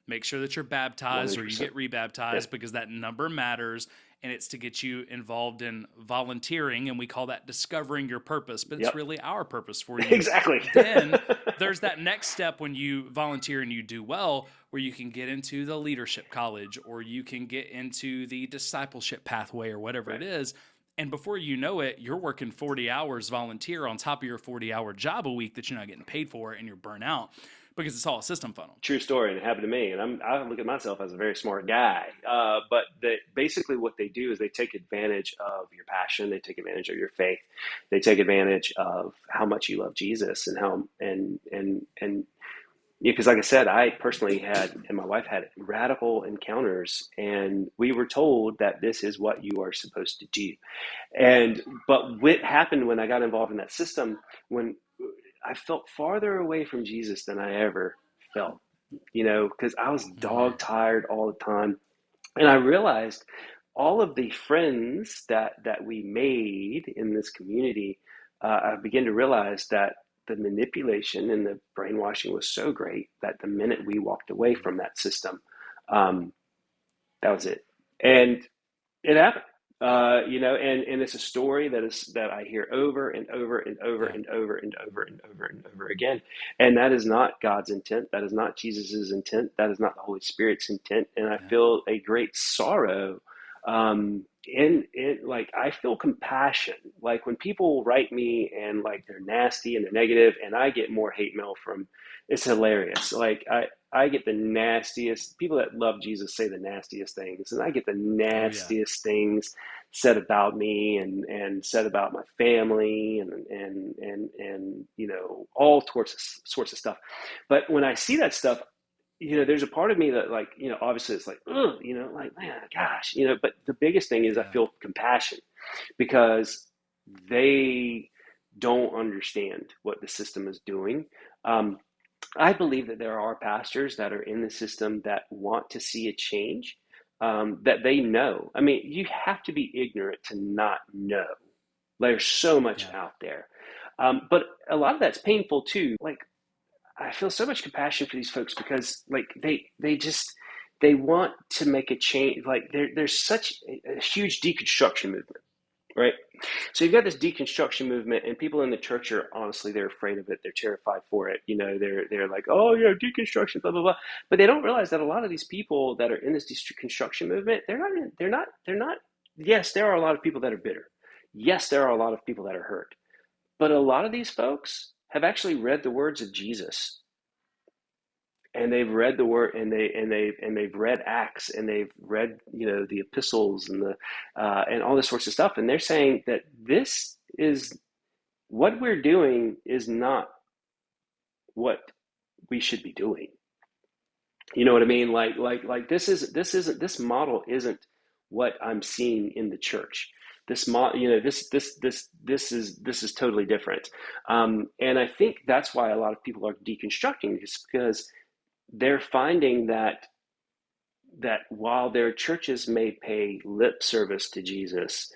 make sure that you're baptized or you 100%. get rebaptized, Yep. because that number matters. And it's to get you involved in volunteering, and we call that discovering your purpose, but it's Yep. really our purpose for you. Exactly. Then there's that next step when you volunteer and you do well, where you can get into the leadership college, or you can get into the discipleship pathway, or whatever Right. it is. And before you know it, you're working 40 hours volunteer on top of your 40-hour job a week that you're not getting paid for, and you're burnt out because it's all a system funnel. True story, and it happened to me. And I look at myself as a very smart guy. But basically what they do is they take advantage of your passion. They take advantage of your faith. They take advantage of how much you love Jesus and how because like I said, I personally had, and my wife had, radical encounters, and we were told that this is what you are supposed to do. But what happened when I got involved in that system, when I felt farther away from Jesus than I ever felt, because I was Mm-hmm. dog tired all the time. And I realized all of the friends that we made in this community, I began to realize that the manipulation and the brainwashing was so great that the minute we walked away from that system, um, that was it. And it happened. And it's a story that I hear over and over and over Yeah. and over and over and over and over again. And that is not God's intent. That is not Jesus's intent. That is not the Holy Spirit's intent. And I Yeah. feel a great sorrow. In it, like, I feel compassion. Like when people write me and like they're nasty and they're negative, and I get more hate mail from, it's hilarious. Like I get the nastiest people that love Jesus say the nastiest things, and I get the Oh yeah. nastiest things said about me and said about my family and all sorts of stuff. But when I see that stuff, there's a part of me that, like, obviously it's like, ugh, like, man, gosh, but the biggest thing is I Yeah. feel compassion because they don't understand what the system is doing. Um, I believe that there are pastors that are in the system that want to see a change, that they know. I mean, you have to be ignorant to not know. There's so much Yeah. out there. But a lot of that's painful too. Like, I feel so much compassion for these folks because, like, they want to make a change. Like, there's such a huge deconstruction movement, right? So you've got this deconstruction movement, and people in the church are, honestly, they're afraid of it. They're terrified for it. They're like, oh yeah, deconstruction, blah blah blah. But they don't realize that a lot of these people that are in this deconstruction movement, they're not. Yes, there are a lot of people that are bitter. Yes, there are a lot of people that are hurt. But a lot of these folks have actually read the words of Jesus, and they've read the word, and they've read Acts, and they've read the epistles and the and all this sorts of stuff, and they're saying that this is what we're doing is not what we should be doing. You know what I mean? Like this model isn't what I'm seeing in the church. This model, this is totally different. And I think that's why a lot of people are deconstructing, just because they're finding that that while their churches may pay lip service to Jesus,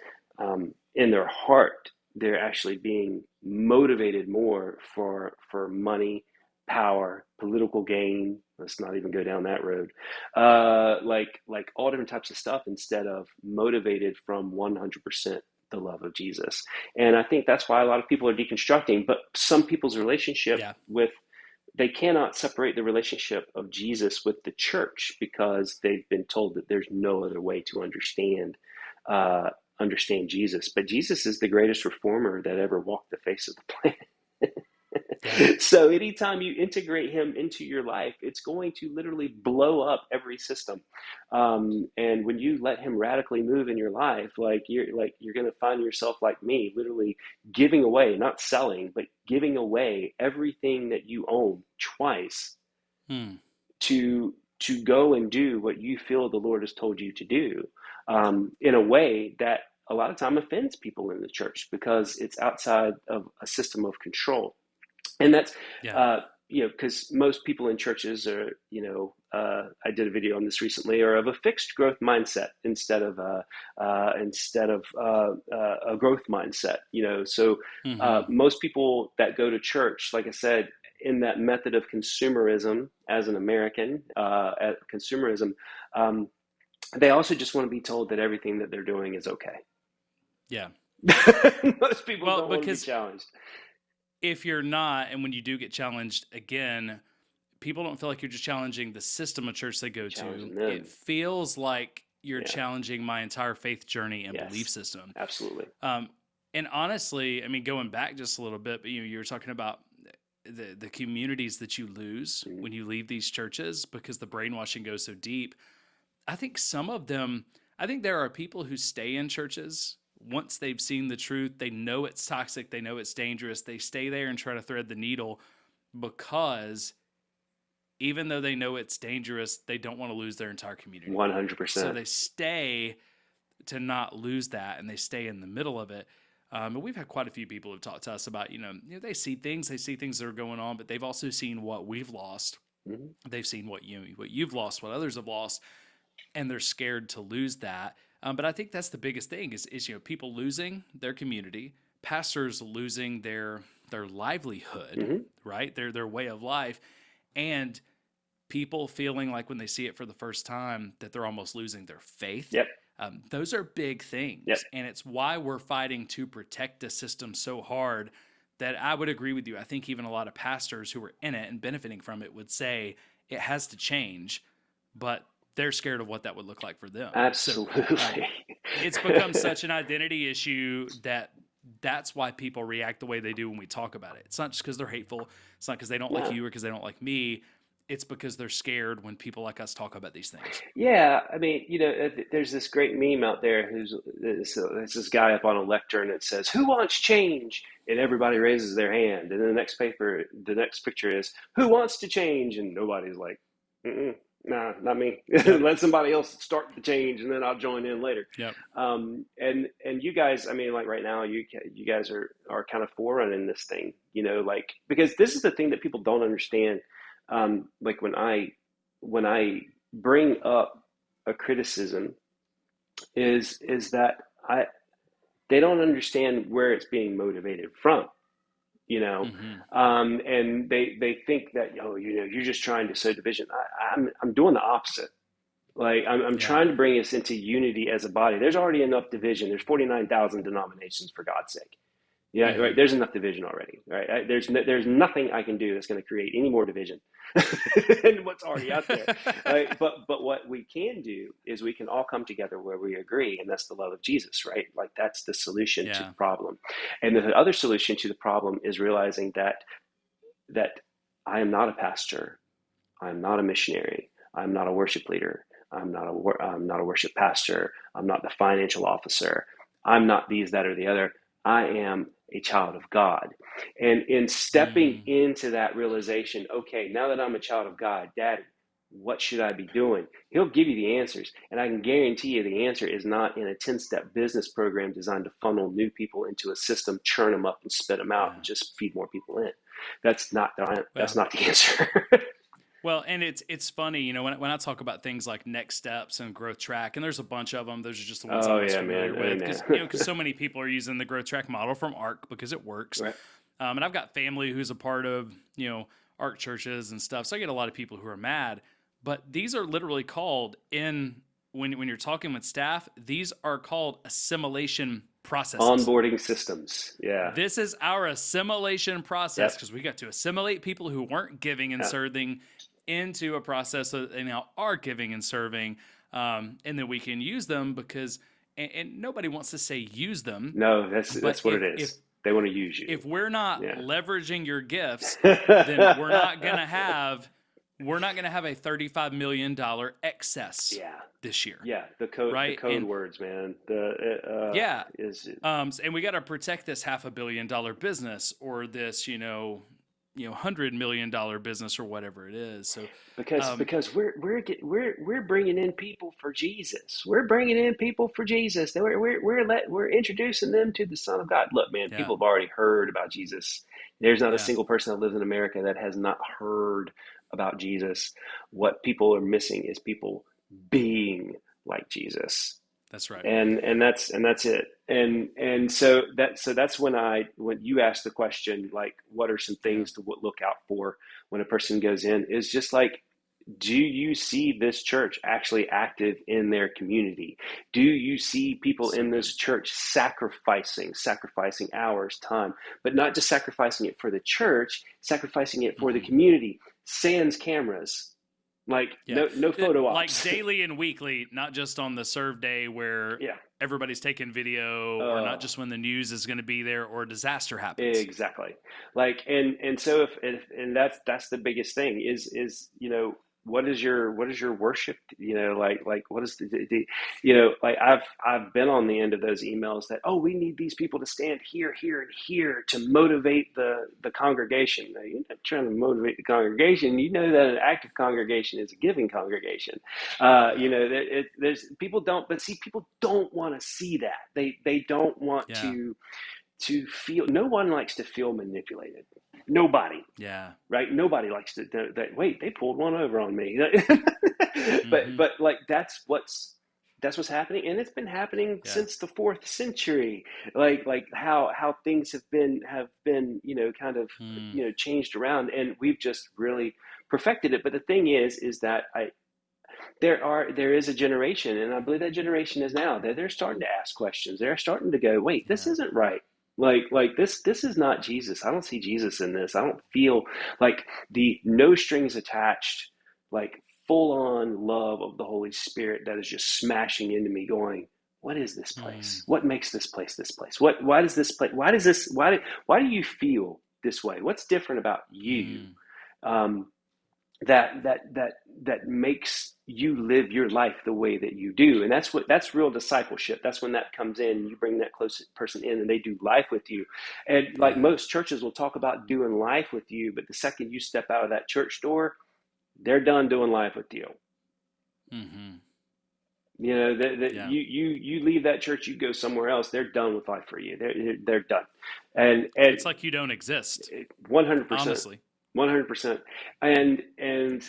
in their heart, they're actually being motivated more for money, power, political gain. Let's not even go down that road. Like all different types of stuff instead of motivated from 100% the love of Jesus. And I think that's why a lot of people are deconstructing. But some people's relationship Yeah. with they cannot separate the relationship of Jesus with the church because they've been told that there's no other way to uh, understand Jesus. But Jesus is the greatest reformer that ever walked the face of the planet. Yeah. So anytime you integrate him into your life, it's going to literally blow up every system. And when you let him radically move in your life, you're going to find yourself like me, literally giving away, not selling, but giving away everything that you own twice Hmm. to go and do what you feel the Lord has told you to do, in a way that a lot of time offends people in the church because it's outside of a system of control. And that's, Yeah. uh, because most people in churches are, I did a video on this recently, are of a fixed growth mindset instead of a growth mindset. So Hmm. most people that go to church, like I said, in that method of consumerism, as an American, at consumerism, um, they also just want to be told that everything that they're doing is okay. Yeah. Most people Well, don't want to be because challenged. if you're not, and when you do get challenged again, people don't feel like you're just challenging the system of church they go to. Challenging It them. feels like you're Yeah. challenging my entire faith journey and belief Yes. system. Absolutely. Um, and honestly, I mean, going back just a little bit, but you were talking about the communities that you lose Mhm. when you leave these churches because the brainwashing goes so deep. I think some of them, I think there are people who stay in churches once they've seen the truth. They know it's toxic, they know it's dangerous. They stay there and try to thread the needle because even though they know it's dangerous, they don't want to lose their entire community. So 100%. they stay to not lose that and they stay in the middle of it. And we've had quite a few people who've talked to us about, they see things that are going on, but they've also seen what we've lost. Mhm. They've seen what you've lost, what others have lost, and they're scared to lose that. But I think that's the biggest thing is people losing their community, pastors losing their livelihood, Mhm. right? Their way of life, and people feeling like when they see it for the first time that they're almost losing their faith. Yep. Those are big Yep. things, and it's why we're fighting to protect the system so hard. That I would agree with you. I think even a lot of pastors who are in it and benefiting from it would say it has to change, but they're scared of what that would look like for them. So um, Absolutely. it's become such an identity issue that that's why people react the way they do when we talk about it. It's not just because they're hateful. It's not because they don't like No. you or because they don't like me. It's because they're scared when people like us talk about these things. Yeah, I mean, there's this great meme out there who's there's this guy up on a lectern that says, "Who wants change?" And everybody raises their hand. And then the next picture is, "Who wants to change?" And nobody's like, mm-mm, "Nah, not me." Yep. Let somebody else start the change, and then I'll join in later. Yep. And you guys, I mean, like right now, you guys are kind of forerunning this thing, like because this is the thing that people don't understand. Like when I bring up a criticism is that I they don't understand where it's being motivated from, you know, Mm-hmm. and they think that you're just trying to sow division. I'm doing the opposite. Like I'm Yeah. trying to bring us into unity as a body. There's already enough division. There's 49,000 denominations for God's sake. Yeah, right. Mm-hmm. There's enough division already. Right. There's nothing I can do that's going to create any more division than what's already out there. Right. But what we can do is we can all come together where we agree, and that's the love of Jesus. Right. Like that's the solution to the Yeah. problem. And the other solution to the problem is realizing that I am not a pastor. I'm not a missionary. I'm not a worship leader. I'm not a worship pastor. I'm not the financial officer. I'm not these, that, or the other. I am a child of God. And in stepping Mm. into that realization, okay, now that I'm a child of God, Daddy, what should I be doing? He'll give you the answers. And I can guarantee you the answer is not in a 10-step business program designed to funnel new people into a system, churn them up and spit them out, Yeah. and just feed more people in. That's not Well, the answer. Well, and it's funny, when I talk about things like next steps and growth track, and there's a bunch of them. Those are just the ones I'm Oh most yeah, familiar man. with because Amen. because so many people are using the growth track model from ARC because it works. Right. And I've got family who's a part of ARC churches and stuff, so I get a lot of people who are mad. But these are literally called when you're talking with staff, these are called assimilation processes. Onboarding systems. Yeah. This is our assimilation process Yep. because we got to assimilate people who weren't giving and Yep. serving into a process that they now are giving and serving. And then we can use them because, and nobody wants to say use them, No, but that's what it is. They want to use you. if we're not Yeah. leveraging your gifts, then we're not gonna have a $35 million excess Yeah. this year, Yeah. The right? code And words, man. The yeah, is and we got to protect this $500 million business or this, $100 million business or whatever it is. So, um, because we're bringing in people for Jesus. We're bringing in people for Jesus. We're introducing them to the Son of God. Look, man, yeah, people have already heard about Jesus. There's not a yeah, single person that lives in America that has not heard about Jesus. What people are missing is people being like Jesus. that's right. And that's it. And so that's when you ask the question, like, what are some Yeah, things to look out for when a person goes in, is just like, do you see this church actually active in their community? Do you see people so in good. this church sacrificing hours, time, but not just sacrificing it for the church, sacrificing it for the Hmm. community, sans cameras, like Yeah, no photo like ops. daily and weekly, not just on the serve day where Yeah. everybody's taking video, or not Uh, just when the news is going to be there or a disaster happens. Exactly. Like, and so if and that's the biggest thing is, what is your worship, like what is like I've been on the end of those emails that, oh, we need these people to stand here, here, and here to motivate the congregation. Now, you're not trying to motivate the congregation. You know that an active congregation is a giving congregation. Yeah, There's people don't, but see, people don't want to see that. They don't want yeah, to feel. No one likes to feel manipulated. Nobody. yeah. Right? Nobody likes to that. Wait, they pulled one over on me. but Hmm. but like that's what's happening, and it's been happening Yeah, since the fourth century. Like how things have been kind of mm, changed around, and we've just really perfected it. But the thing is that there is a generation, and I believe that generation is now, they're starting to ask questions. They're starting to go, wait, this yeah, isn't right. Like this is not Jesus. I don't see Jesus in this. I don't feel like the no strings attached, like full on love of the Holy Spirit that is just smashing into me, going, what is this mm, place? What makes this place this place? Why does this place, why do you feel this way? What's different about you? mm, Um, that makes you live your life the way that you do. And that's real discipleship. That's when that comes in, and you bring that close person in and they do life with you. And like yeah, most churches will talk about doing life with you, but the second you step out of that church door, they're done doing life with you. hmm, That yeah. you leave that church, you go somewhere else, they're done with life for you. They're done. And It's like you don't exist, 100%. honestly. 100%. And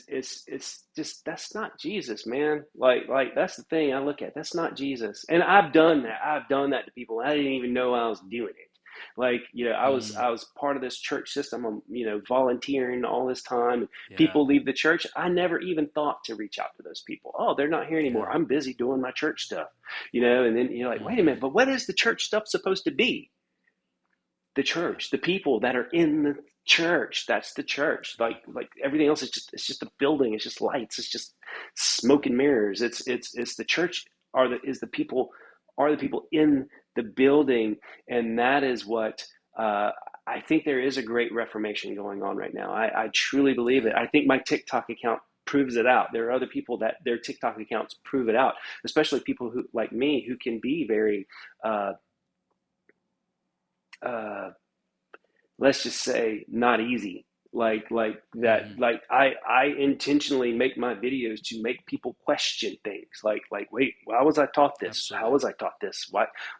it's just, that's not Jesus, man. Like that's the thing I look at. That's not Jesus. And I've done that. I've done that to people. I didn't even know I was doing it. Like, I was Mm, I was part of this church system. I'm, volunteering all this time. yeah, People leave the church. I never even thought to reach out to those people. Oh, they're not here yeah, anymore. I'm busy doing my church stuff. And then you're like, wait a minute, hmm, but what is the church stuff supposed to be? The yeah, church, the people that are in the church. That's the church. yeah, Like everything else is just a building. It's just lights. It's just smoke and mirrors. It's the church are the people in the building, and that is what I think there is a great reformation going on right now. I truly believe it. yeah. I think my TikTok account proves it out. There are other people that their TikTok accounts prove it out, especially people who, like me, who can be very uh, uh, let's just say, not easy. Like that. Hmm. Like I intentionally make my videos to make people question things. Like, wait, why was I taught this? How Absolutely. was I taught this?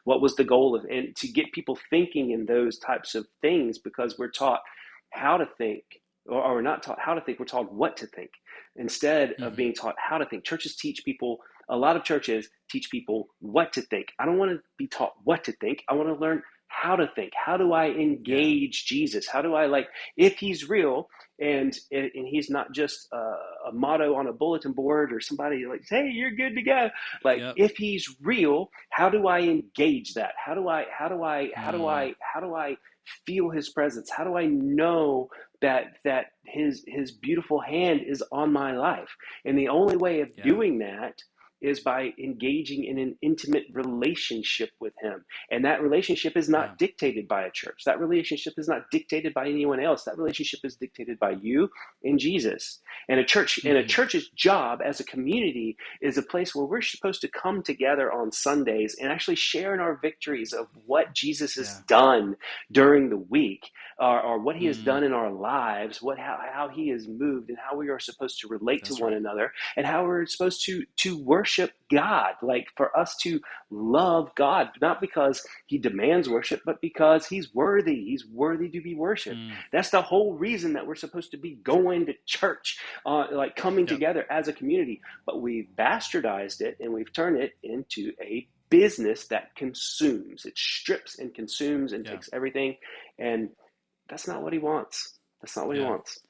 What was the goal of, and to get people thinking in those types of things, because we're taught how to think, or we're not taught how to think. We're taught what to think. instead of Mm-hmm. being taught how to think. A lot of churches teach people what to think. I don't want to be taught what to think. I want to learn how to think. How do I Yeah. engage Jesus? How do I, like, if he's real and he's not just a motto on a bulletin board or somebody like, hey, you're good to go. Like, Yep. if he's real, how do I engage that? Mm. How do I feel his presence? How do I know that his beautiful hand is on my life? And the only way of Yeah. doing that is by engaging in an intimate relationship with him. And that relationship is Yeah. not dictated by a church. That relationship is not dictated by anyone else. That relationship is dictated by you and Jesus. And a Mm-hmm. church's job as a community is a place where we're supposed to come together on Sundays and actually share in our victories of what Jesus has Yeah. done during the week, or what he has Mm. done in our lives, how he has moved, and how we are supposed to relate to That's one right. another, and how we're supposed to worship God. Like, for us to love God, not because he demands worship, but because he's worthy. He's worthy to be worshiped. Mm. That's the whole reason that we're supposed to be going to church, like coming Yep. together as a community. But we've bastardized it and we've turned it into a business that consumes. It strips and consumes and Yeah. takes everything. And that's not what he wants. That's not what he Yeah. wants.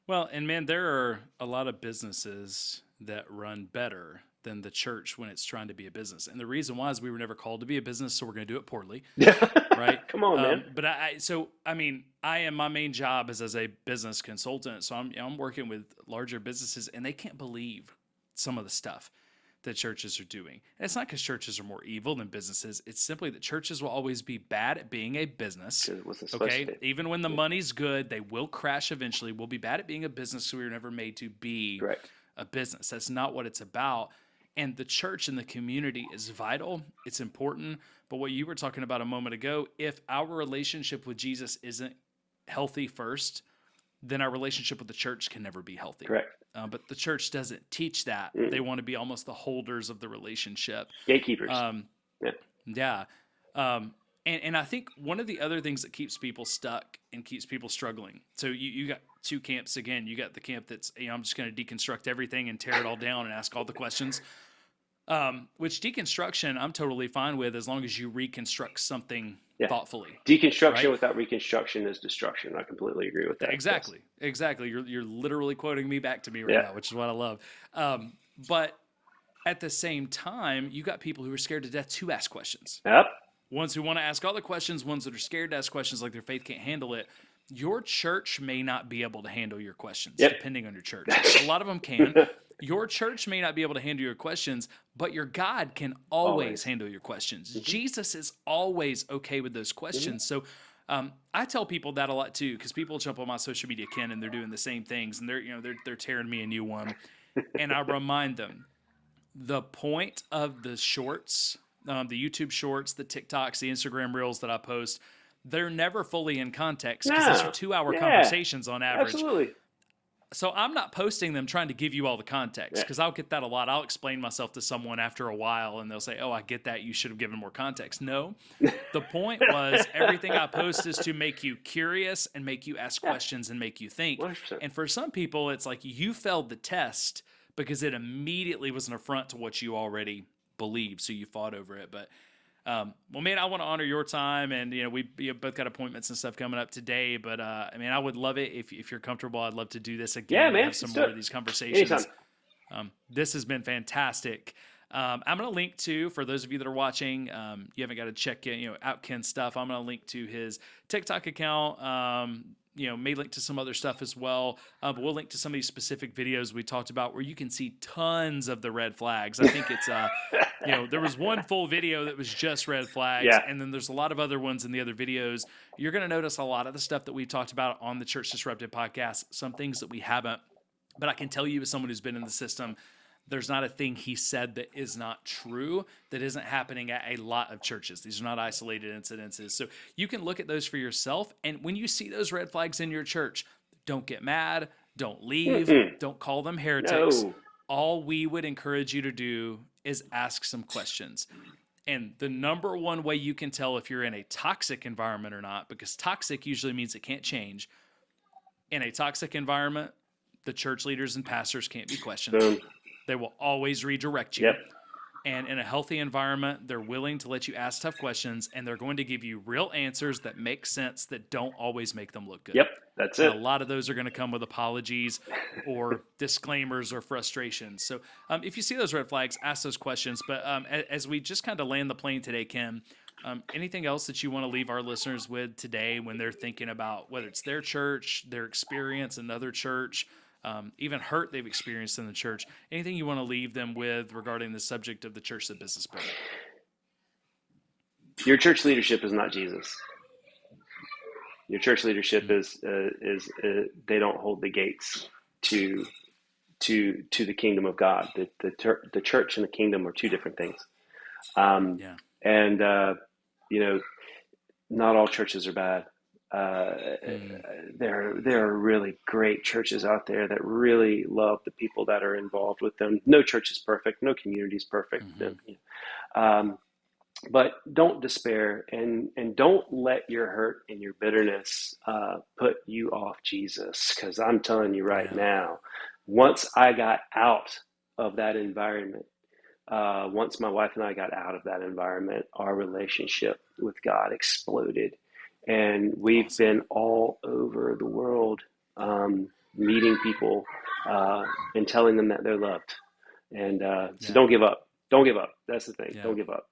Well, and man, there are a lot of businesses that run better than the church when it's trying to be a business. And the reason why is we were never called to be a business, so we're going to do it poorly, right? Come on, man. But I mean, my main job is as a business consultant. So I'm working with larger businesses, and they can't believe some of the stuff that churches are doing. And it's not because churches are more evil than businesses. It's simply that churches will always be bad at being a business. It wasn't supposed to Okay. be. Even when the money's good, they will crash eventually. We'll be bad at being a business. So we were never made to be Correct. a business. That's not what it's about. And the church and the community is vital. It's important. But what you were talking about a moment ago, if our relationship with Jesus isn't healthy first, then our relationship with the church can never be healthy. Correct. But the church doesn't teach that. They want to be almost the holders of the relationship. Gatekeepers. Um, Yeah. yeah. And I think one of the other things that keeps people stuck and keeps people struggling. So you got two camps again. You got the camp that's, I'm just going to deconstruct everything and tear it all down and ask all the questions. Which deconstruction I'm totally fine with as long as you reconstruct something thoughtfully. Deconstruction Right? without reconstruction is destruction. I completely agree with that. Exactly. Yes. Exactly. You're literally quoting me back to me right now, which is what I love. But at the same time, you got people who are scared to death to ask questions. Yep. Ones who want to ask all the questions, ones that are scared to ask questions like their faith can't handle it. Your church may not be able to handle your questions, depending on your church. A lot of them can. Your church may not be able to handle your questions, but your God can always handle your questions. Mm-hmm. Jesus is always okay with those questions. Mm-hmm. So I tell people that a lot too, because people jump on my social media, Ken, and they're doing the same things, and they're tearing me a new one. And I remind them, the point of the shorts, the YouTube shorts, the TikToks, the Instagram reels that I post, they're never fully in context because these are 2-hour conversations on average. Absolutely. So I'm not posting them trying to give you all the context because I'll get that a lot. I'll explain myself to someone after a while and they'll say, oh, I get that. You should have given more context. No, the point was everything I post is to make you curious and make you ask questions and make you think. 100%. And for some people, it's like you failed the test because it immediately was an affront to what you already believed. So you fought over it. But well, man, I want to honor your time, and we both got appointments and stuff coming up today. But I mean, I would love it if you're comfortable. I'd love to do this again. Yeah, man. Have some more of these conversations. Anytime. This has been fantastic. I'm going to link to, for those of you that are watching, you haven't got to check out Ken's stuff. I'm going to link to his TikTok account. May link to some other stuff as well. But we'll link to some of these specific videos we talked about where you can see tons of the red flags. I think it's, there was one full video that was just red flags. And then there's a lot of other ones in the other videos. You're going to notice a lot of the stuff that we talked about on the Church Disrupted podcast, some things that we haven't. But I can tell you as someone who's been in the system, there's not a thing he said that is not true, that isn't happening at a lot of churches. These are not isolated incidences. So you can look at those for yourself. And when you see those red flags in your church, don't get mad. Don't leave. Don't call them heretics. No. All we would encourage you to do is ask some questions. And the number one way you can tell if you're in a toxic environment or not, because toxic usually means it can't change. In a toxic environment, the church leaders and pastors can't be questioned. Boom. They will always redirect you. Yep. And in a healthy environment, they're willing to let you ask tough questions, and they're going to give you real answers that make sense, that don't always make them look good. Yep. That's And it. a lot of those are going to come with apologies or disclaimers or frustrations. So if you see those red flags, ask those questions. But as we just kind of land the plane today, Ken, anything else that you want to leave our listeners with today when they're thinking about whether it's their church, their experience, another church, even hurt they've experienced in the church? Anything you want to leave them with regarding the subject of the church to business building? Your church leadership is not Jesus. Your church leadership is they don't hold the gates to the kingdom of God. The church and the kingdom are two different things. And not all churches are bad. There are really great churches out there that really love the people that are involved with them. No church is perfect. No community is perfect. But don't despair, and don't let your hurt and your bitterness put you off Jesus. Because I'm telling you right now, once I got out of that environment, once my wife and I got out of that environment, our relationship with God exploded. And we've been all over the world meeting people and telling them that they're loved. And so don't give up. Don't give up. That's the thing. Don't give up.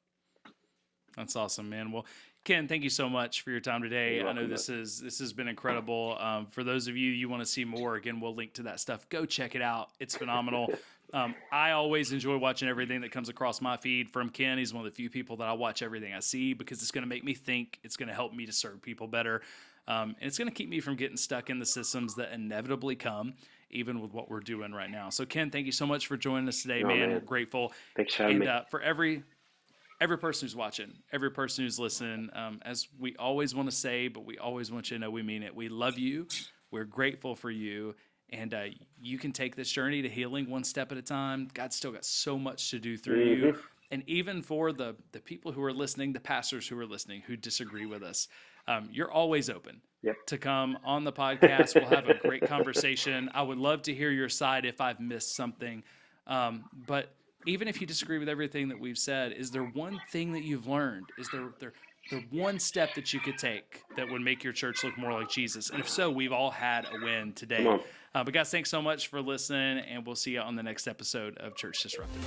That's awesome, man. Well, Ken, thank you so much for your time today. You're welcome, I know this has been incredible. For those of you want to see more, again, we'll link to that stuff. Go check it out. It's phenomenal. I always enjoy watching everything that comes across my feed from Ken. He's one of the few people that I watch everything I see because it's going to make me think. It's going to help me to serve people better. And it's going to keep me from getting stuck in the systems that inevitably come, even with what we're doing right now. So, Ken, thank you so much for joining us today, man. We're grateful. Thanks for having me. And for every person who's watching, every person who's listening, as we always want to say, but we always want you to know we mean it. We love you. We're grateful for you. And you can take this journey to healing one step at a time. God's still got so much to do through you. And even for the people who are listening, the pastors who are listening, who disagree with us, you're always open to come on the podcast. We'll have a great conversation. I would love to hear your side if I've missed something. But even if you disagree with everything that we've said, is there one thing that you've learned? Is there one step that you could take that would make your church look more like Jesus? And if so, we've all had a win today. But guys, thanks so much for listening, and we'll see you on the next episode of Church Disrupted.